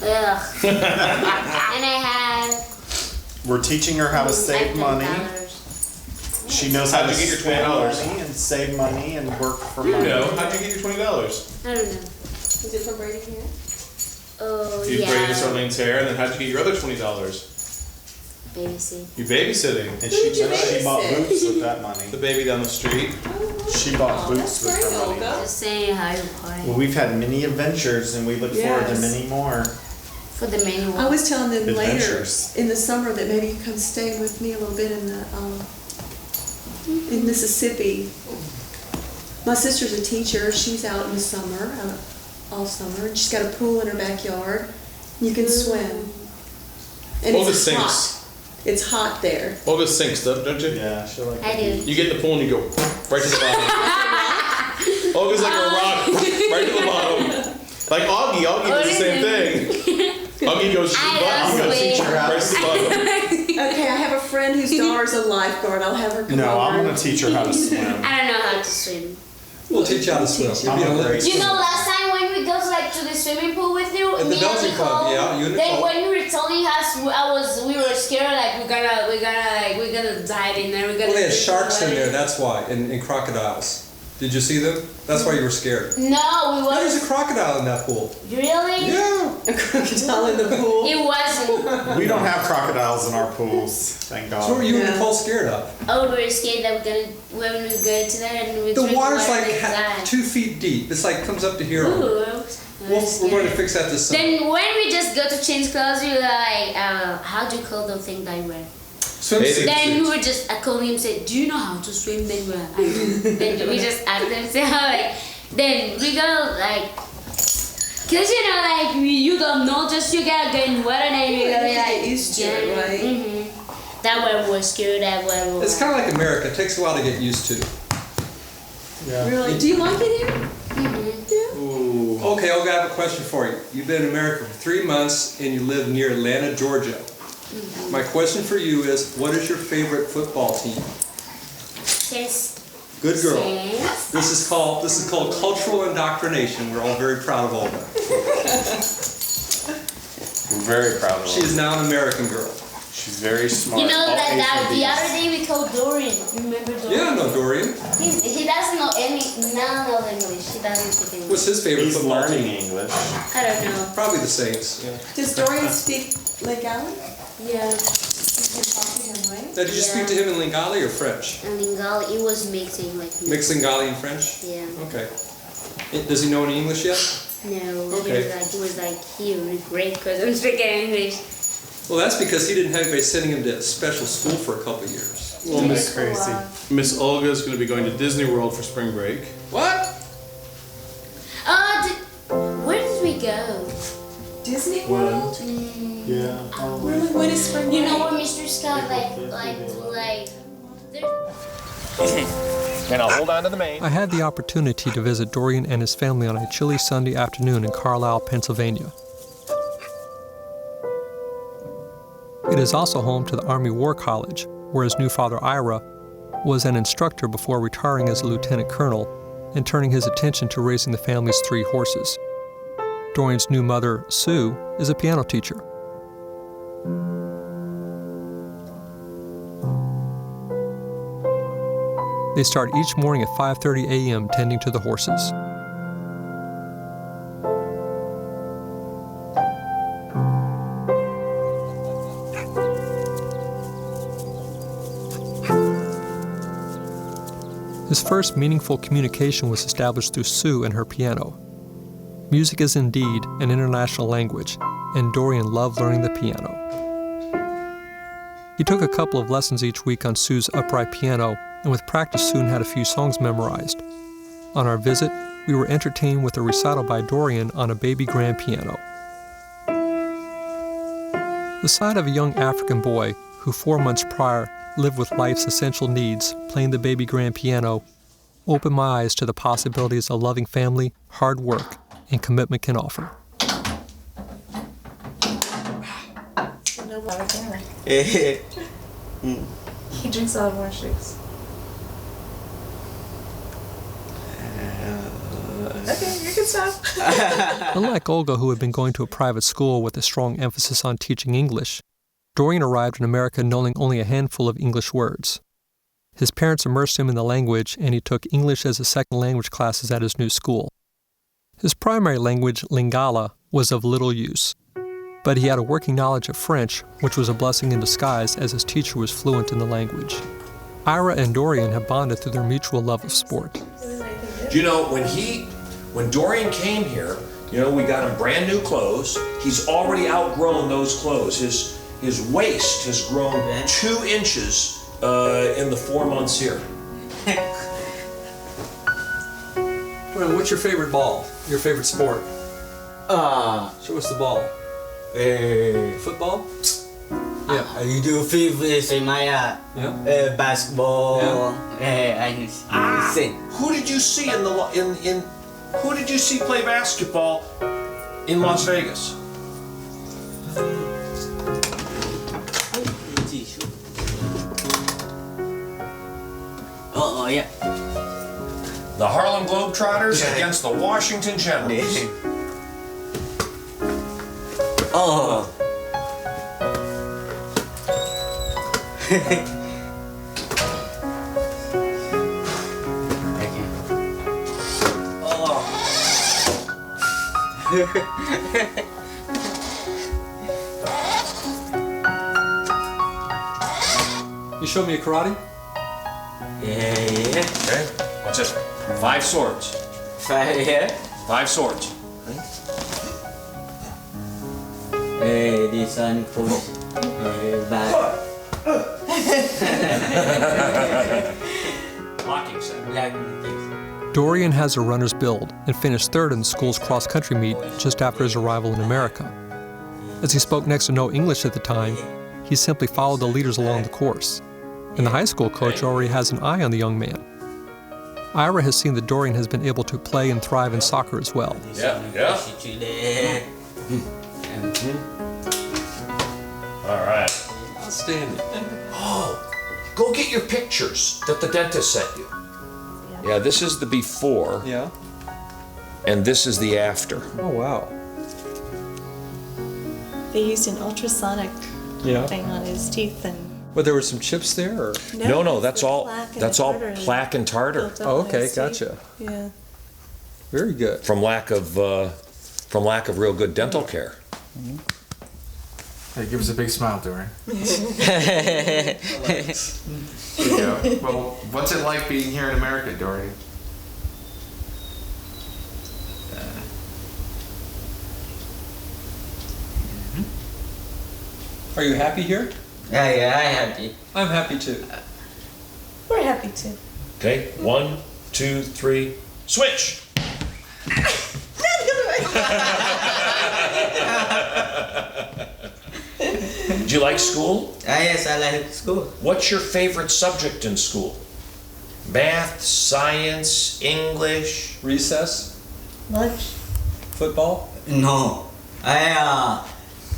Ugh. And I have. We're teaching her how to save money. $10. She knows how How'd to you get your spend $20? money and save money and work for You money. know. How'd you get your $20? I don't know. Is it from braiding hair? Oh, You yeah. braided Arlene's hair, and then how'd you get your other $20? Babysit. You babysitting. And Who'd you she bought babysit? boots with that money. The baby down the street. She bought Oh, boots that's with great, her money. Olga. Just saying hi to party. Well, we've had many adventures and we look forward to Yes. many more. For the manual. I was telling them later Adventures. in the summer that maybe you come stay with me a little bit in the in Mississippi. My sister's a teacher. She's out in the summer, all summer, and she's got a pool in her backyard. You can swim. And Olga it's sinks. hot. It's hot there. Olga sinks, don't you? Yeah, she'll like I do. You get in the pool and you go right to the bottom. Olga's like a rock, right to the bottom. Like Augie does the same thing. Augie goes to the bottom, love right to the bottom. Okay, I have a friend whose daughter's a lifeguard. I'll have her come No, over. I'm gonna teach her how to swim. I don't know how to swim. We'll teach you how to swim. You'll be I'm a able to- great You know, last time when we go like to the swimming pool with you, At the me and Belgian Nicole, club, yeah, you and then Nicole. when you were telling us, we were scared, like we're gonna dive in there. We're gonna. Well, they had do sharks in what? there, that's why, and crocodiles. Did you see them? That's why you were scared. No, we No, there's a wasn't. crocodile in that pool. Really? Yeah. A crocodile in the pool. It wasn't. We don't have crocodiles in our pools, thank So what were God. you and Yeah. Nicole scared of? Oh, we were scared that when we go to there and we The drink water's water, like we die. 2 feet deep. It's like comes up to here. Ooh, We're going to fix that this summer. Then when we just go to change clothes, we were like, how do you call the thing that I wear? Swimsuit. Then we were just, I called him and said, do you know how to swim? Then we were, I do. Then we just asked them, say how, like, then we go, like, cause you know, like, you don't know, just you gotta go in water and then you gotta be like, Get used to it, right? Mm-hmm. That way we're scared, that way we're It's kind of like America. It takes a while to get used to. Yeah. Really? Do you like it here? Ooh. Okay, Olga, I have a question for you. You've been in America for 3 months and you live near Atlanta, Georgia. My question for you is, what is your favorite football team? Good girl. This is called cultural indoctrination. We're all very proud of Olga. We're very proud of her. She is now an American girl. She's very smart. You know All that A's and the B's. other day we called Dorian. Remember Dorian? Yeah, I know Dorian. He doesn't know none of English. He doesn't speak English. What's his favorite He's football learning team? English. I don't know. Probably the Saints. Yeah. Does Dorian speak Legali? Yeah. You can talk to him, right? Now, did you speak to him in Lingali or French? And Lingali, it was mixing like Mixed Lingali and French? Yeah. Okay. Does he know any English yet? No. Okay. He was like, you're great because I'm speaking English. Well, that's because he didn't have anybody sending him to special school for a couple of years. Well, Miss Olga is going to be going to Disney World for spring break. What? Where did we go? Disney World? Yeah. Really? When is spring You break? know where Mr. Scott like. And I'll hold on to the mane. I had the opportunity to visit Dorian and his family on a chilly Sunday afternoon in Carlisle, Pennsylvania. It is also home to the Army War College, where his new father Ira was an instructor before retiring as a lieutenant colonel and turning his attention to raising the family's 3 horses. Dorian's new mother, Sue, is a piano teacher. They start each morning at 5:30 a.m. tending to the horses. His first meaningful communication was established through Sue and her piano. Music is indeed an international language, and Dorian loved learning the piano. He took a couple of lessons each week on Sue's upright piano, and with practice soon had a few songs memorized. On our visit, we were entertained with a recital by Dorian on a baby grand piano. The sight of a young African boy who 4 months prior lived with life's essential needs playing the baby grand piano opened my eyes to the possibilities a loving family, hard work, and commitment can offer. He drinks a lot of orange juice. Okay, you can stop. Unlike Olga, who had been going to a private school with a strong emphasis on teaching English, Dorian arrived in America knowing only a handful of English words. His parents immersed him in the language, and he took English as a second language classes at his new school. His primary language, Lingala, was of little use, but he had a working knowledge of French, which was a blessing in disguise as his teacher was fluent in the language. Ira and Dorian have bonded through their mutual love of sport. You know, when Dorian came here, you know, we got him brand new clothes. He's already outgrown those clothes. His waist has grown 2 inches in the 4 months here. Well, what's your favorite ball? Your favorite sport? Show us the ball. Football? Yeah. You do favorite say my basketball. Who did you see who did you see play basketball in Las Vegas? Oh yeah. The Harlem Globetrotters against the Washington Generals. Oh. You show me a karate? Yeah. Okay. What's it? 5 swords. 5, yeah. 5 swords. This one push back. Blocking set. Dorian has a runner's build and finished 3rd in the school's cross-country meet just after his arrival in America. As he spoke next to no English at the time, he simply followed the leaders along the course. And the high school coach already has an eye on the young man. Ira has seen that Dorian has been able to play and thrive in soccer as well. Yeah. All right. Outstanding. Oh, go get your pictures that the dentist sent you. Yeah, this is the before. Yeah. And this is the after. Oh, wow. They used an ultrasonic thing on his teeth and. But there were some chips there, or no, that's all plaque and tartar. Oh, okay, gotcha. Yeah. Very good. From lack of real good dental care. Mm-hmm. Hey, give us a big smile, Dorian. There you go. Well, what's it like being here in America, Dorian? Are you happy here? Yeah, I'm happy. I'm happy too. We're happy too. Okay, 1, 2, 3, switch! Do you like school? Yes, I like school. What's your favorite subject in school? Math, science, English? Recess? Lunch? Football? No.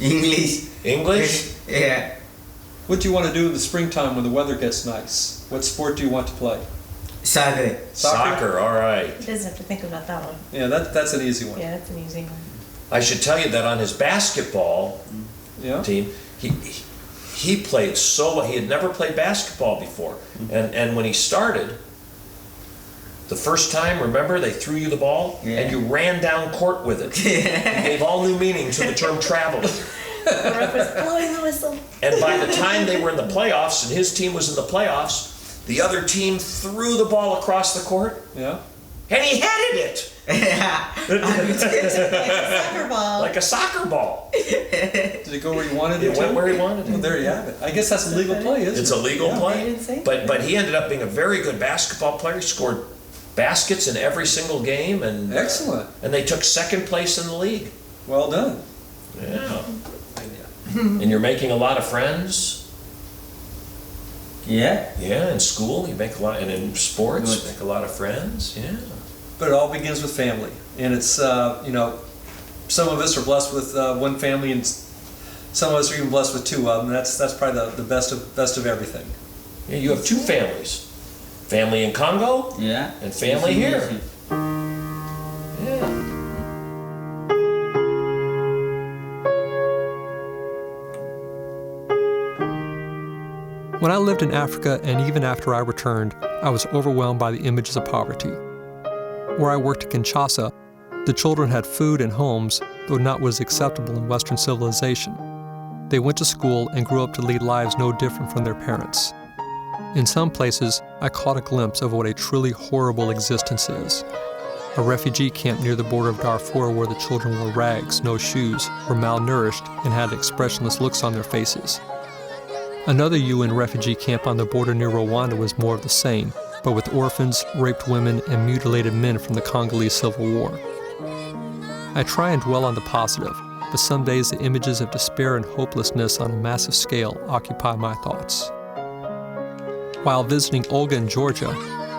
English. English? Yeah. What do you want to do in the springtime when the weather gets nice? What sport do you want to play? Soccer. Soccer, all right. He doesn't have to think about that one. Yeah, that's an easy one. Yeah, that's an easy one. I should tell you that on his basketball team, he played so well. He had never played basketball before. And when he started, the first time, remember, they threw you the ball and you ran down court with it. It gave all new meaning to the term traveling. The ref was blowing the whistle. And by the time they were in the playoffs and his team was in the playoffs, the other team threw the ball across the court. Yeah. And he headed it. Like a soccer ball. Like a soccer ball. Did it go where he wanted it to? It went where he wanted it. Well, there you have it. I guess that's a legal play, isn't it? It's a legal play. I didn't say But he ended up being a very good basketball player. He scored baskets in every single game. And excellent. And they took second place in the league. Well done. Yeah. And you're making a lot of friends. Yeah. Yeah, in school you make a lot, and in sports you make a lot of friends. Yeah. But it all begins with family, and it's you know, some of us are blessed with one family, and some of us are even blessed with two of them. That's probably the best of everything. Yeah, you have two families, family in Congo, and family here. Yeah. When I lived in Africa, and even after I returned, I was overwhelmed by the images of poverty. Where I worked at Kinshasa, the children had food and homes, though not what is acceptable in Western civilization. They went to school and grew up to lead lives no different from their parents. In some places, I caught a glimpse of what a truly horrible existence is. A refugee camp near the border of Darfur where the children wore rags, no shoes, were malnourished, and had expressionless looks on their faces. Another UN refugee camp on the border near Rwanda was more of the same, but with orphans, raped women, and mutilated men from the Congolese Civil War. I try and dwell on the positive, but some days the images of despair and hopelessness on a massive scale occupy my thoughts. While visiting Olga in Georgia,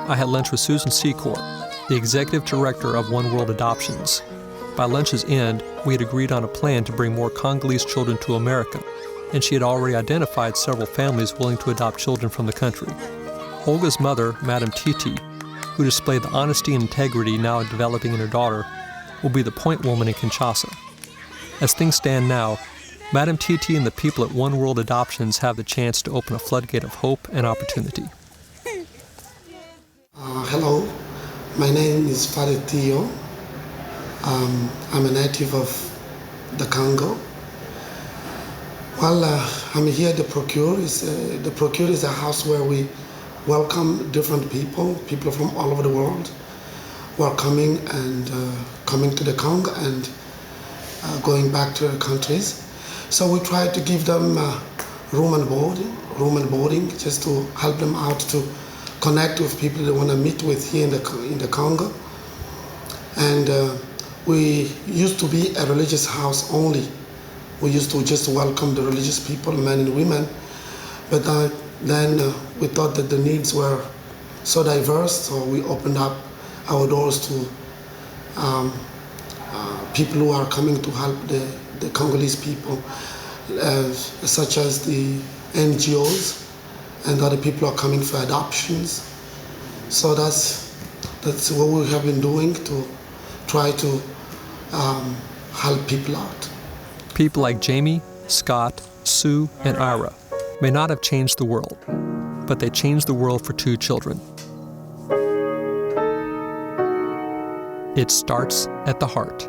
I had lunch with Susan Secor, the executive director of One World Adoptions. By lunch's end, we had agreed on a plan to bring more Congolese children to America, and she had already identified several families willing to adopt children from the country. Olga's mother, Madame Titi, who displayed the honesty and integrity now developing in her daughter, will be the point woman in Kinshasa. As things stand now, Madame Titi and the people at One World Adoptions have the chance to open a floodgate of hope and opportunity. Hello, my name is Father Theo. I'm a native of the Congo. Well, I'm here at the Procure. The Procure is a house where we welcome different people from all over the world who are coming to the Congo and going back to their countries. So we try to give them room and boarding, just to help them out to connect with people they want to meet with here in the Congo. And we used to be a religious house only. We used to just welcome the religious people, men and women, but then we thought that the needs were so diverse, so we opened up our doors to people who are coming to help the Congolese people, such as the NGOs, and other people are coming for adoptions. So that's what we have been doing to try to help people out. People like Jamie, Scott, Sue, and Ira may not have changed the world, but they changed the world for two children. It starts at the heart.